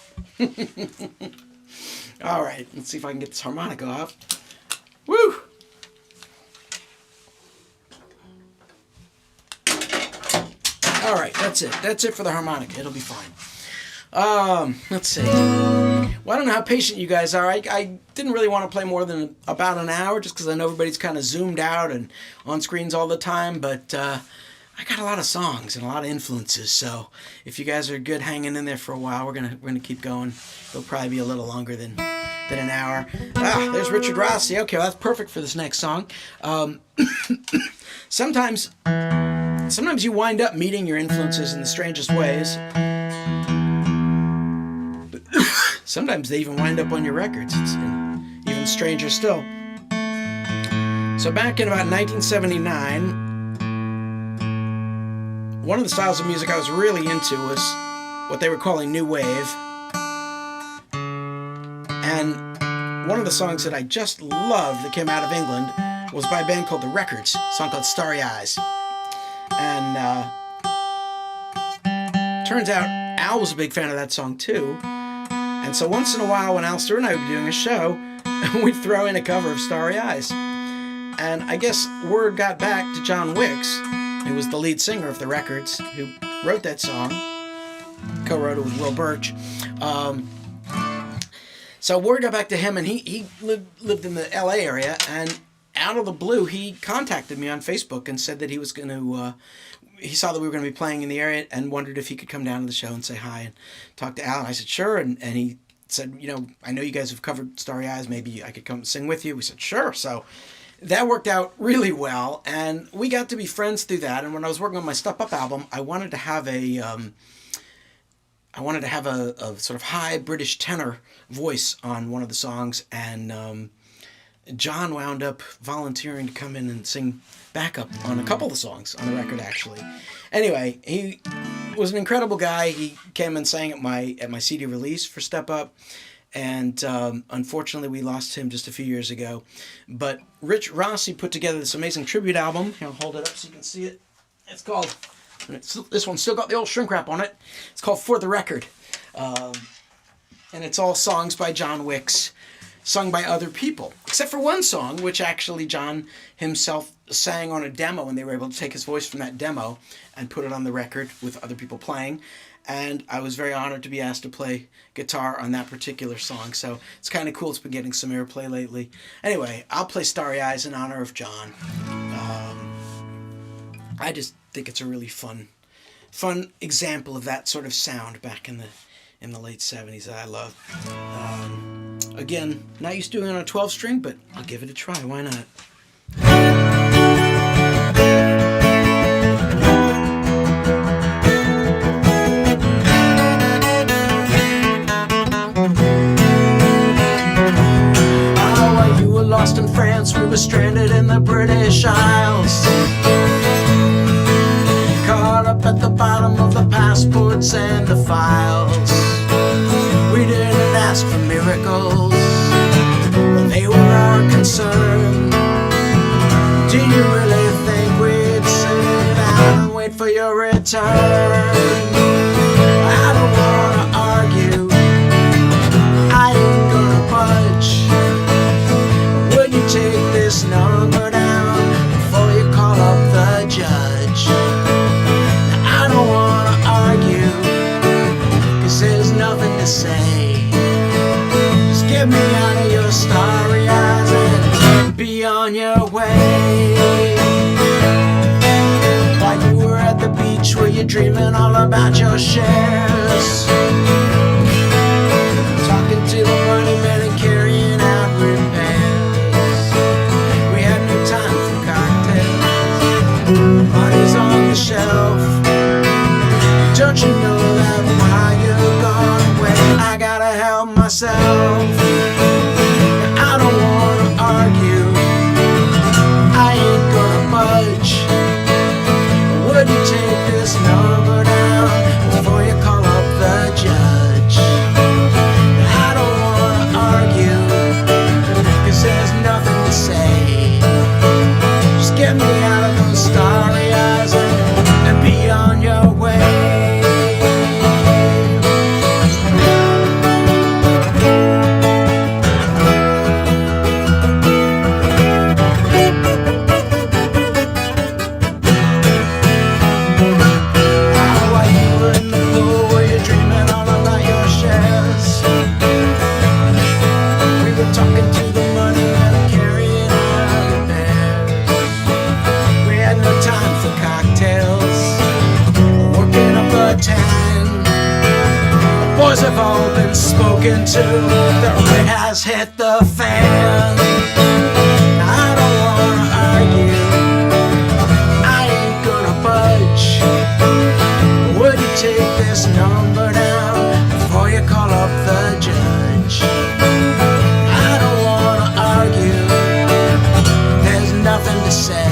All right, let's see if I can get this harmonica up. Woo! All right, that's it. That's it for the harmonica. It'll be fine. Let's see. Well, I don't know how patient you guys are. I didn't really want to play more than about an hour just because I know everybody's kind of zoomed out and on screens all the time, but I got a lot of songs and a lot of influences, so if you guys are good hanging in there for a while, we're gonna keep going. It'll probably be a little longer than an hour. Ah, there's Richard Rossi. Okay, well, that's perfect for this next song. Sometimes you wind up meeting your influences in the strangest ways. Sometimes they even wind up on your records. It's even stranger still. So back in about 1979, one of the styles of music I was really into was what they were calling New Wave. And one of the songs that I just loved that came out of England was by a band called The Records, a song called Starry Eyes. And turns out Al was a big fan of that song too. And so once in a while when Al Stewart and I would be doing a show, we'd throw in a cover of Starry Eyes. And I guess word got back to John Wicks, who was the lead singer of The Records, who wrote that song, co-wrote it with Will Birch. So word got back to him, and he lived in the LA area, and out of the blue, he contacted me on Facebook and said that he was going to, he saw that we were going to be playing in the area and wondered if he could come down to the show and say hi and talk to Al. And I said, sure. And he said, you know, I know you guys have covered Starry Eyes. Maybe I could come sing with you. We said, sure. So that worked out really well, and we got to be friends through that. And when I was working on my Step Up album, I wanted to have a sort of high British tenor voice on one of the songs, and John wound up volunteering to come in and sing backup on a couple of the songs on the record, actually. Anyway, he was an incredible guy. He came and sang at my CD release for Step Up. And unfortunately, we lost him just a few years ago. But Rich Rossi put together this amazing tribute album. Here, I'll hold it up so you can see it. It's called, this one's still got the old shrink wrap on it. It's called For the Record. And it's all songs by John Wicks, sung by other people. Except for one song, which actually John himself sang on a demo, and they were able to take his voice from that demo and put it on the record with other people playing. And I was very honored to be asked to play guitar on that particular song. So it's kind of cool. It's been getting some airplay lately. Anyway, I'll play Starry Eyes in honor of John. I just think it's a really fun example of that sort of sound back in the late 70s that I love. Again, not used to doing it on a 12 string, but I'll give it a try. Why not? Lost in France, we were stranded in the British Isles, caught up at the bottom of the passports and the files. We didn't ask for miracles, they were our concern. Do you really think we'd sit down and wait for your return? I don't wanna argue, I ain't gonna budge. Take this number down before you call up the judge. Now, I don't wanna argue, 'cause there's nothing to say. Just get me out of your starry eyes and be on your way. While you were at the beach, were you dreaming all about your shares? Talking to the money man and carrying out repairs. Money's on the shelf. Don't you know that while you're gone away, I gotta help myself? I don't wanna argue, I ain't gonna budge. Would you take this number down before you call up the judge? I don't wanna argue, 'cause there's nothing to say. Just get me out of those starry eyes and be on your way. While you were in the pool, were you dreaming all about your shares? We were talking to the money and carrying out repairs. We had no time for cocktails, working up a tan. The boys have all been spoken to, the rain has hit the fan. I don't wanna argue, I ain't gonna budge. Would you take this number down before you call up the judge? I don't wanna argue, there's nothing to say.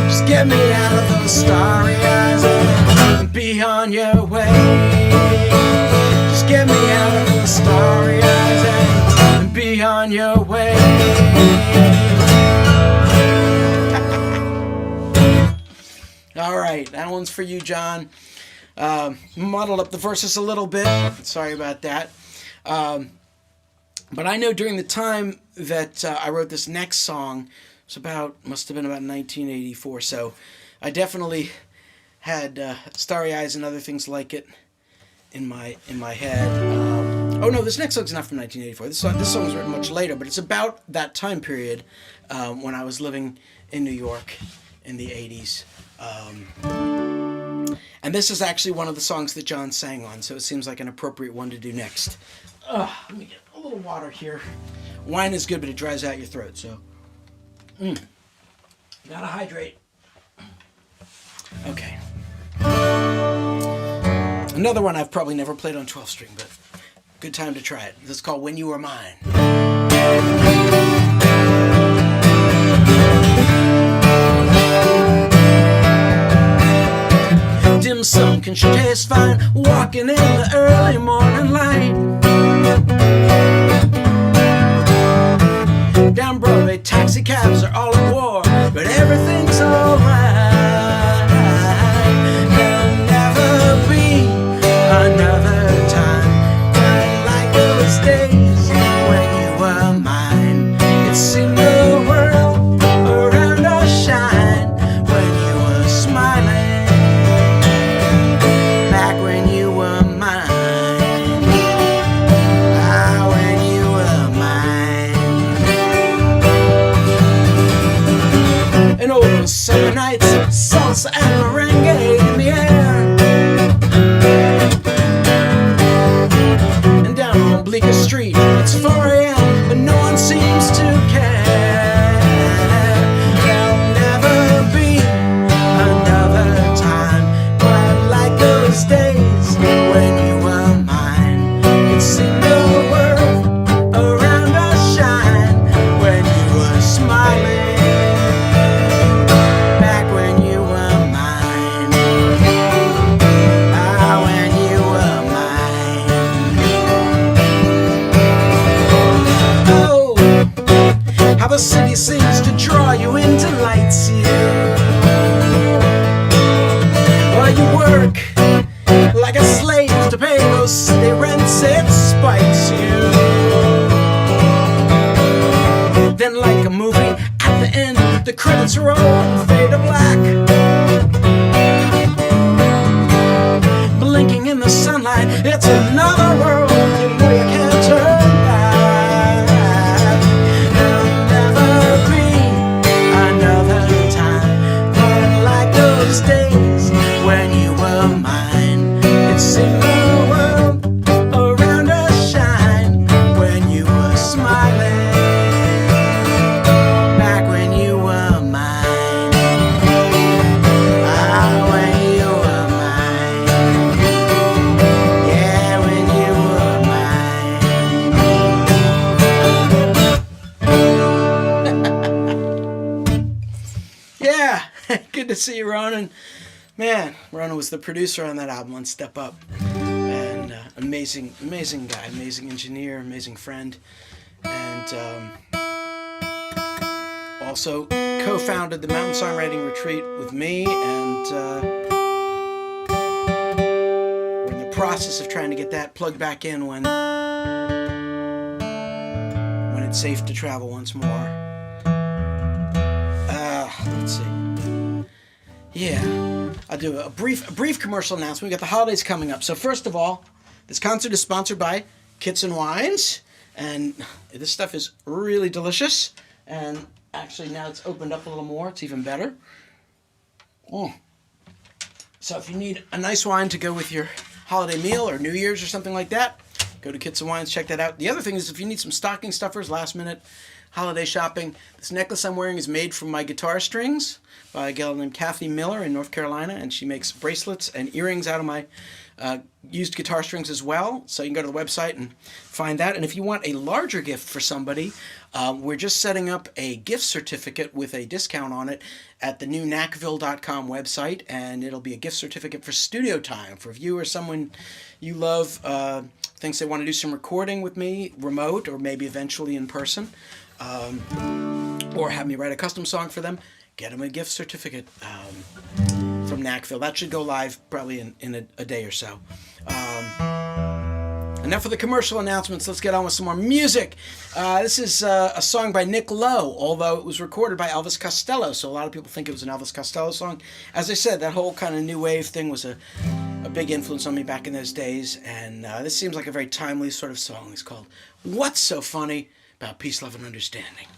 Just get me out of those starry eyes and be on your way. Just get me out of those starry eyes and be on your way. All right, that one's for you, John. Muddled up the verses a little bit. Sorry about that. But I know during the time that I wrote this next song, must have been about 1984. So I definitely had Starry Eyes and other things like it in my head. Oh no, this next song's not from 1984. This song was written much later, but it's about that time period when I was living in New York in the 80s. And this is actually one of the songs that John sang on, so it seems like an appropriate one to do next. Let me get a little water here. Wine is good, but it dries out your throat, so... Gotta hydrate. Okay. Another one I've probably never played on 12 string, but good time to try it. This is called When You Were Mine. dim sum can sure taste fine, walking in the early morning light. Down Broadway, taxi cabs are all at war, but everything's alright. There'll never be another time quite like those days when you were mine. It seemed the world around us shine when you were smiling, back when you were mine. Ah, when you were mine. And all those summer nights, salsa and merengue in the air, and down on Bleecker Street it's 4 a.m. but no one seems to care. There'll never be another time quite like those days when you were mine. It seemed the world around us shine when you were smiling, back when you were mine. Ah, when you were mine. Oh, how the city seems to draw you in, delights you, while you work like a slave to pay those city rents. It spikes you. Then like a movie, at the end the credits roll and fade to black. Blinking in the sunlight, it's another world, you know you can't turn back. There'll never be another time quite like those days when you were mine. It seemed the world around us shine when you were smiling, back when you were mine. Ah, when you were mine. Yeah, when you were mine. Yeah, good to see you, Ronan. Man, Ronan was the producer on that album on Step Up, and amazing guy, amazing engineer, amazing friend, and also co-founded the Mountain Songwriting Retreat with me, and we're in the process of trying to get that plugged back in when it's safe to travel once more. Let's see. Yeah, I'll do a brief commercial announcement. We got the holidays coming up. So first of all, this concert is sponsored by Kits and Wines, and this stuff is really delicious. And actually now it's opened up a little more. It's even better. So if you need a nice wine to go with your holiday meal or New Year's or something like that, go to Kits and Wines, check that out. The other thing is if you need some stocking stuffers, last minute holiday shopping, this necklace I'm wearing is made from my guitar strings by a gal named Kathy Miller in North Carolina, and she makes bracelets and earrings out of my used guitar strings as well. So you can go to the website and find that. And if you want a larger gift for somebody, we're just setting up a gift certificate with a discount on it at the new NachVille.com website, and it'll be a gift certificate for studio time. For if you or someone you love thinks they want to do some recording with me, remote or maybe eventually in person, or have me write a custom song for them, get them a gift certificate from NachVille. That should go live probably in a day or so. Enough of the commercial announcements. Let's get on with some more music. This is a song by Nick Lowe, although it was recorded by Elvis Costello, so a lot of people think it was an Elvis Costello song. As I said, that whole kind of new wave thing was a big influence on me back in those days, and this seems like a very timely sort of song. It's called What's So Funny About Peace, Love, and Understanding.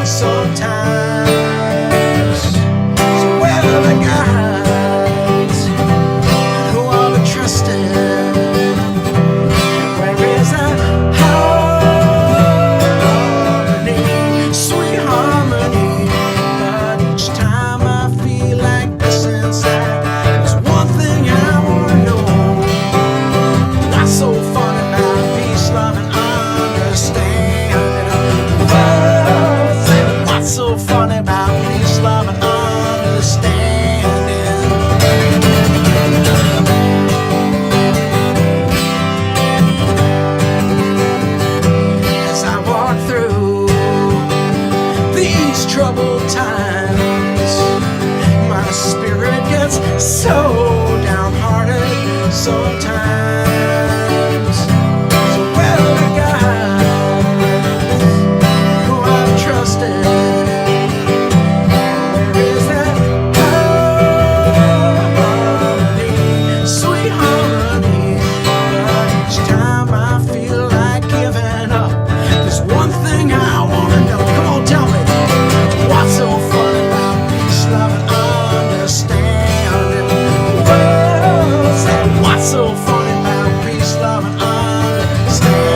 Sometimes, so where are the guys? And who are the thing I wanna know. Come on, tell me. What's so funny about peace, love, and understanding? Whoa, say, what's so funny about peace, love, and understanding?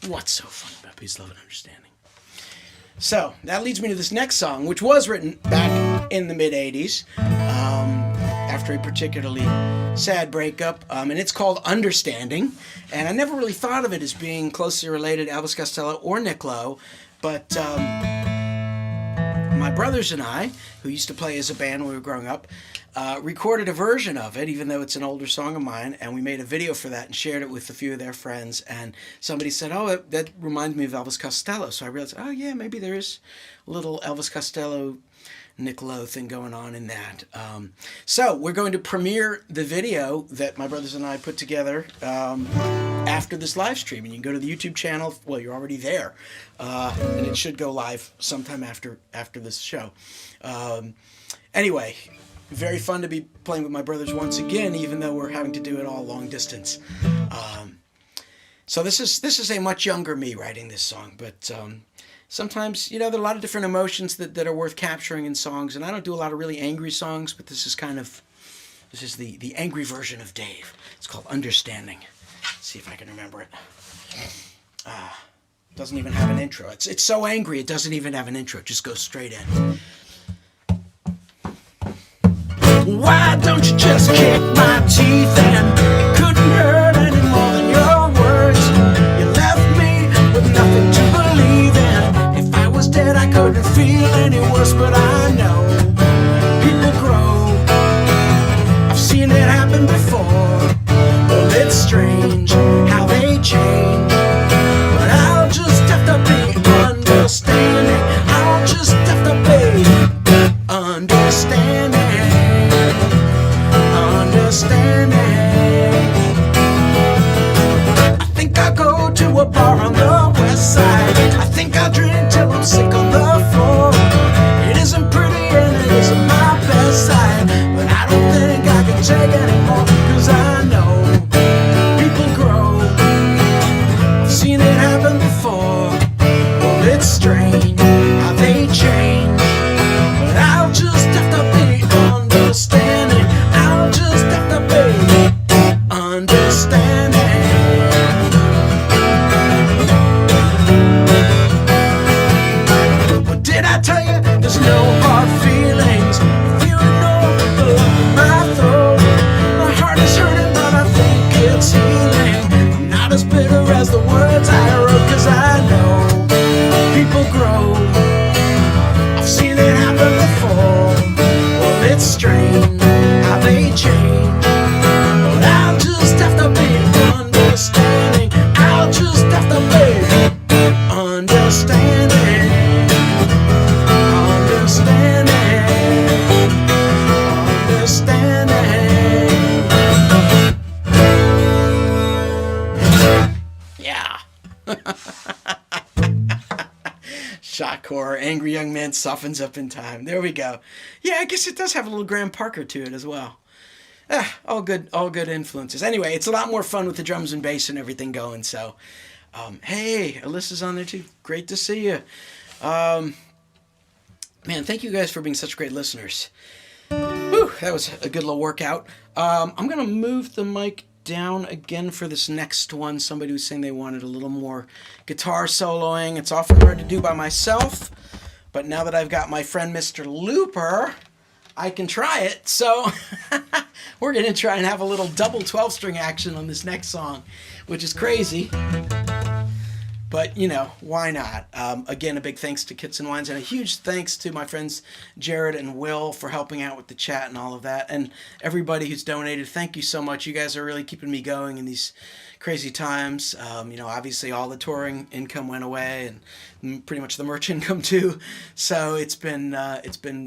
What's so fun about peace, love, and understanding? So that leads me to this next song, which was written back in the mid '80s after a particularly sad breakup, and it's called "Understanding." And I never really thought of it as being closely related to Elvis Costello or Nick Lowe, but my brothers and I, who used to play as a band when we were growing up, recorded a version of it, even though it's an older song of mine, and we made a video for that and shared it with a few of their friends, and somebody said, oh, that reminds me of Elvis Costello. So I realized, oh yeah, maybe there is a little Elvis Costello, Nick Lowe thing going on in that. So we're going to premiere the video that my brothers and I put together after this live stream, and you can go to the YouTube channel. Well, you're already there, and it should go live sometime after this show. Anyway, very fun to be playing with my brothers once again, even though we're having to do it all long distance. So this is a much younger me writing this song, but sometimes, there are a lot of different emotions that are worth capturing in songs, and I don't do a lot of really angry songs, but this is the angry version of Dave. It's called Understanding. Let's see if I can remember it. Doesn't even have an intro. It's so angry it doesn't even have an intro. It just goes straight in. Why don't you just kick my teeth and it couldn't hurt any more than your words. You left me with nothing to believe in. If I was dead I couldn't feel any worse, but I know people grow. I've seen it happen before. Well, it's strange how they change, but I'll just have to be understanding. I'll just have to be understanding. I think I'll go to a bar on the west side. I think I'll drink till I'm sick on the floor. It isn't pretty and it isn't my best side, but I don't think I can take anymore, cause I know people grow. I've seen it happen before. Well, it's strange how they change, but I'll just have to be understanding. I'll just have to be understanding. But did I tell you there's no hard feelings if you ignore the lump in my throat? My heart is hurting, but I think it's healing. I'm not as bitter as the words I wrote, cause I know people grow. I've seen it happen before. Well, it's strange how they change, but I'll just have to be understanding. I'll just have to be understanding. Yeah. Shock horror, angry young man softens up in time. There we go. Yeah, I guess it does have a little Graham Parker to it as well. All good influences. Anyway, it's a lot more fun with the drums and bass and everything going. So, hey, Alyssa's on there too. Great to see you. Man, thank you guys for being such great listeners. Whew, that was a good little workout. I'm going to move the mic down again for this next one. Somebody was saying they wanted a little more guitar soloing. It's often hard to do by myself, but now that I've got my friend Mr. Looper, I can try it. So we're going to try and have a little double 12-string action on this next song, which is crazy. But, why not? Again, a big thanks to Kits and Wines, and a huge thanks to my friends Jared and Will for helping out with the chat and all of that. And everybody who's donated, thank you so much. You guys are really keeping me going in these crazy times. Obviously all the touring income went away, and pretty much the merch income too. So it's been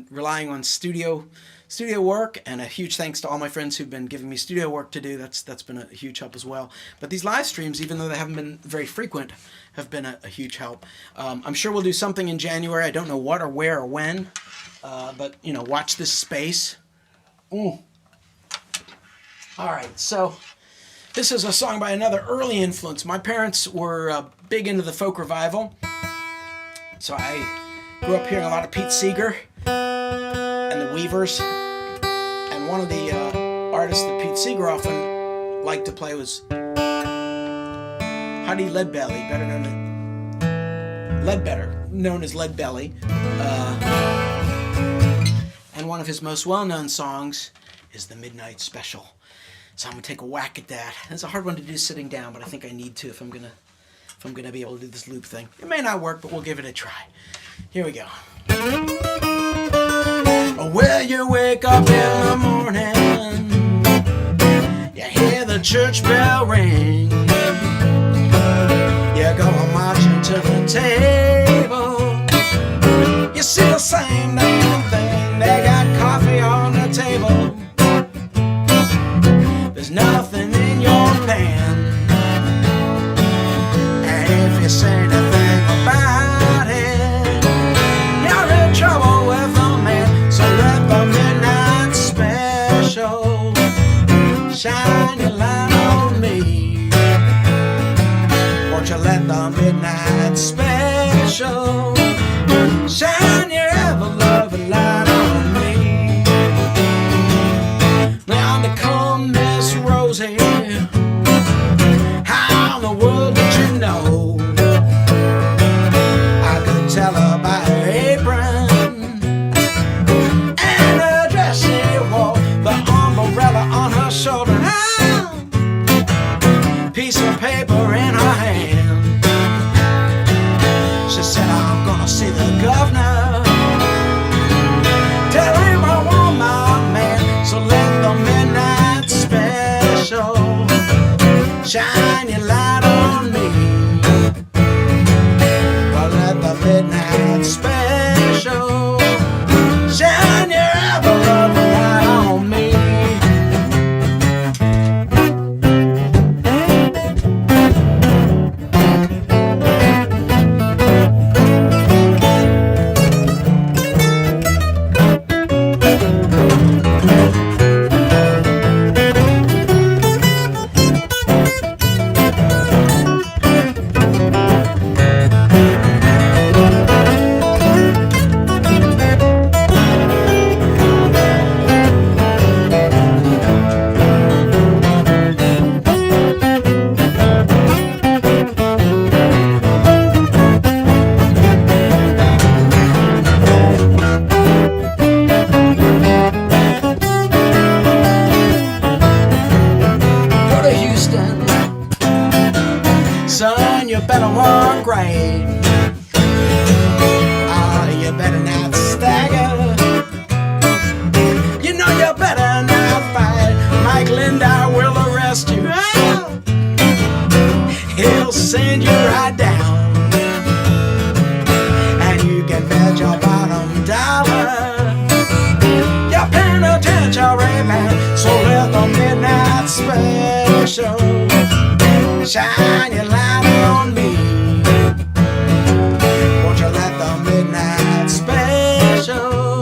relying on studio work, and a huge thanks to all my friends who've been giving me studio work to do. That's been a huge help as well. But these live streams, even though they haven't been very frequent, have been a huge help. I'm sure we'll do something in January. I don't know what or where or when, but watch this space. All right, so this is a song by another early influence. My parents were big into the folk revival, so I grew up hearing a lot of Pete Seeger and the Weavers. And one of the artists that Pete Seeger often liked to play was Huddie Ledbelly, known as Leadbelly. And one of his most well-known songs is the Midnight Special. So I'm gonna take a whack at that. It's a hard one to do sitting down, but I think I need to if I'm gonna be able to do this loop thing. It may not work, but we'll give it a try. Here we go. Well, you wake up in the morning, you hear the church bell ring, you go marching to the table, you see the same damn thing, they got coffee on the table, there's nothing in your pan, and if you say anything about it, you're in trouble with the man. So let the midnight special shine your light on me. Won't you let the midnight special shine your ever-loving light on me? Now to come, Miss Rosie, how in the world did you know? I could tell her by her apron and her dress she wore, the umbrella on her shoulder, piece of paper in her hand. She said, I'm gonna see the governor, tell him I want my man. So let the midnight special shine your light on me. Well, let the midnight special shine your ever-loving light on me. Son, you better walk right. Oh, you better not stagger. You know you better not fight. Mike Lindau will arrest you. Oh, he'll send you right down, and you can bet your bottom dollar your penitentiary man. So let the midnight special shine your light on me. Won't you let the midnight special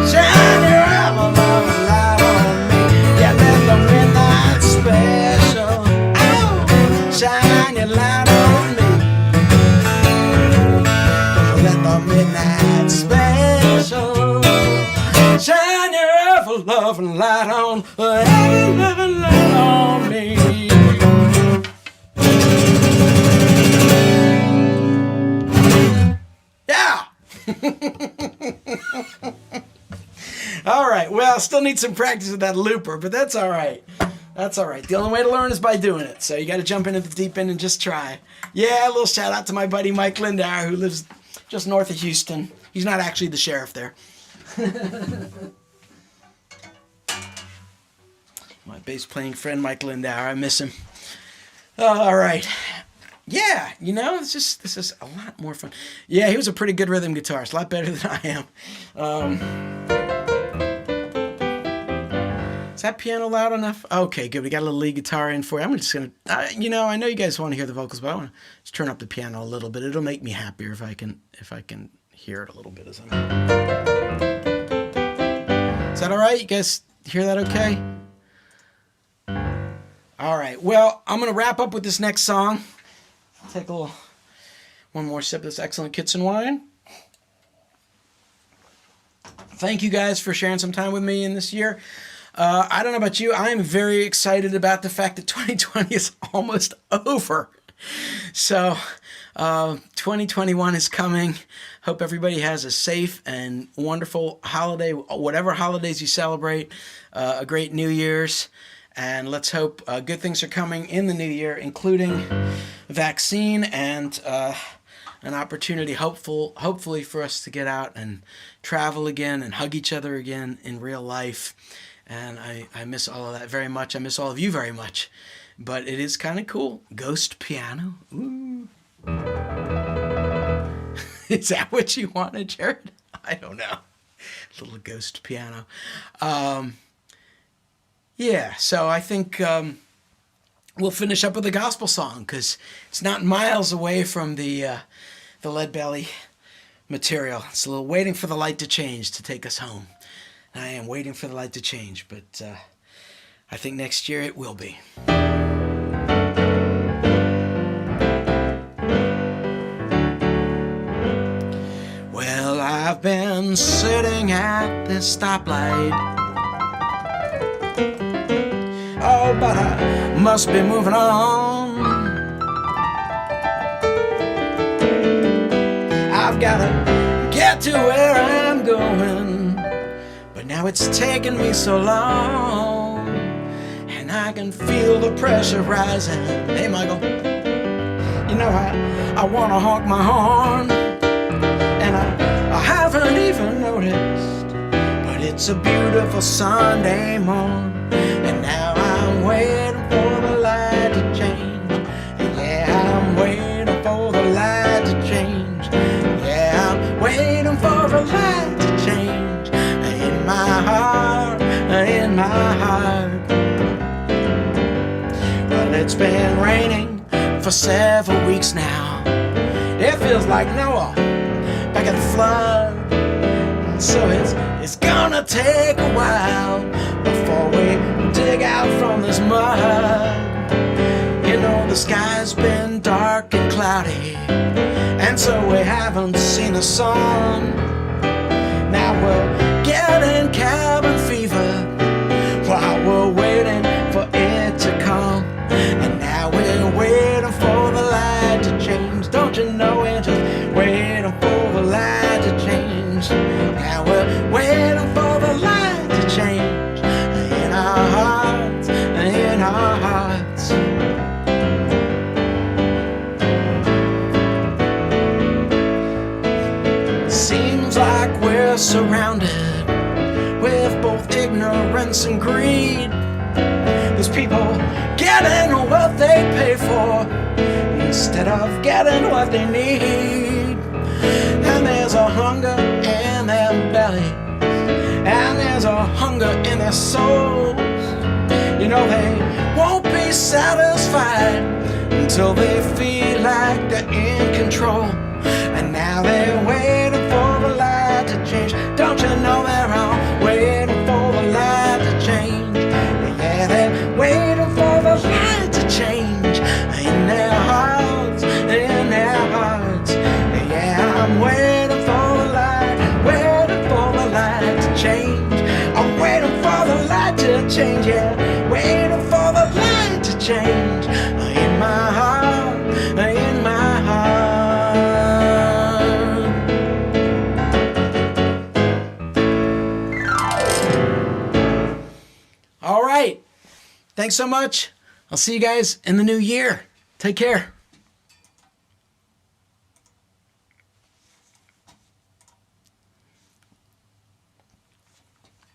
shine your ever-loving light on me? Yeah, let the midnight special shine your light on me. Won't you let the midnight special shine your ever-loving light on, ever-loving light on me. All right, well, still need some practice with that looper, but that's all right. That's all right. The only way to learn is by doing it, so you got to jump in at the deep end and just try. Yeah, a little shout out to my buddy Mike Lindauer, who lives just north of Houston. He's not actually the sheriff there. My bass playing friend Mike Lindauer, I miss him. All right. Yeah, this is a lot more fun. Yeah, he was a pretty good rhythm guitarist, a lot better than I am. Is that piano loud enough? Okay, good. We got a little lead guitar in for you. I'm just gonna, I know you guys want to hear the vocals, but I want to just turn up the piano a little bit. It'll make me happier if I can hear it a little bit. Is that all right? You guys hear that okay? All right. Well, I'm gonna wrap up with this next song. Take one more sip of this excellent Kitchen wine. Thank you guys for sharing some time with me in this year. I don't know about you. I am very excited about the fact that 2020 is almost over. So 2021 is coming. Hope everybody has a safe and wonderful holiday, whatever holidays you celebrate, a great New Year's. And let's hope good things are coming in the new year, including vaccine and an opportunity, hopefully for us to get out and travel again and hug each other again in real life. And I miss all of that very much. I miss all of you very much. But it is kind of cool. Ghost piano. Ooh. Is that what you wanted, Jared? I don't know. Little ghost piano. Yeah, so I think we'll finish up with a gospel song because it's not miles away from the Lead Belly material. It's a little waiting for the light to change to take us home. And I am waiting for the light to change, but I think next year it will be. Well, I've been sitting at this stoplight. Oh, but I must be moving on. I've gotta get to where I'm going, but now it's taken me so long, and I can feel the pressure rising. Hey, Michael, I wanna honk my horn, and I haven't even noticed, but it's a beautiful Sunday morn. And now I'm waiting for the light to change. Yeah, I'm waiting for the light to change. Yeah, I'm waiting for the light to change. In my heart, in my heart. Well, it's been raining for several weeks now. It feels like Noah back at the flood. So it's gonna take a while before we dig out from this mud. The sky's been dark and cloudy, and so we haven't seen the sun. Now we're getting cabin fever while we're waiting for it to come. And now we're waiting for the light to change. Don't you know we're just waiting for the light to change. Now we're waiting for the light to change in our hearts, in our hearts. Seems like we're surrounded with both ignorance and greed. There's people getting what they pay for instead of getting what they need. And there's a hunger in their bellies, and there's a hunger in their souls. They won't be satisfied until they feel like they're in control. And now they're waiting for the light to change. Don't you know they're all waiting for the light to change? Yeah, they're waiting for the light to change in their hearts, in their hearts. Yeah, I'm waiting for the light, waiting for the light to change. I'm waiting for the light to change, yeah, waiting for the light to change in my heart, in my heart. All right. Thanks so much. I'll see you guys in the new year. Take care.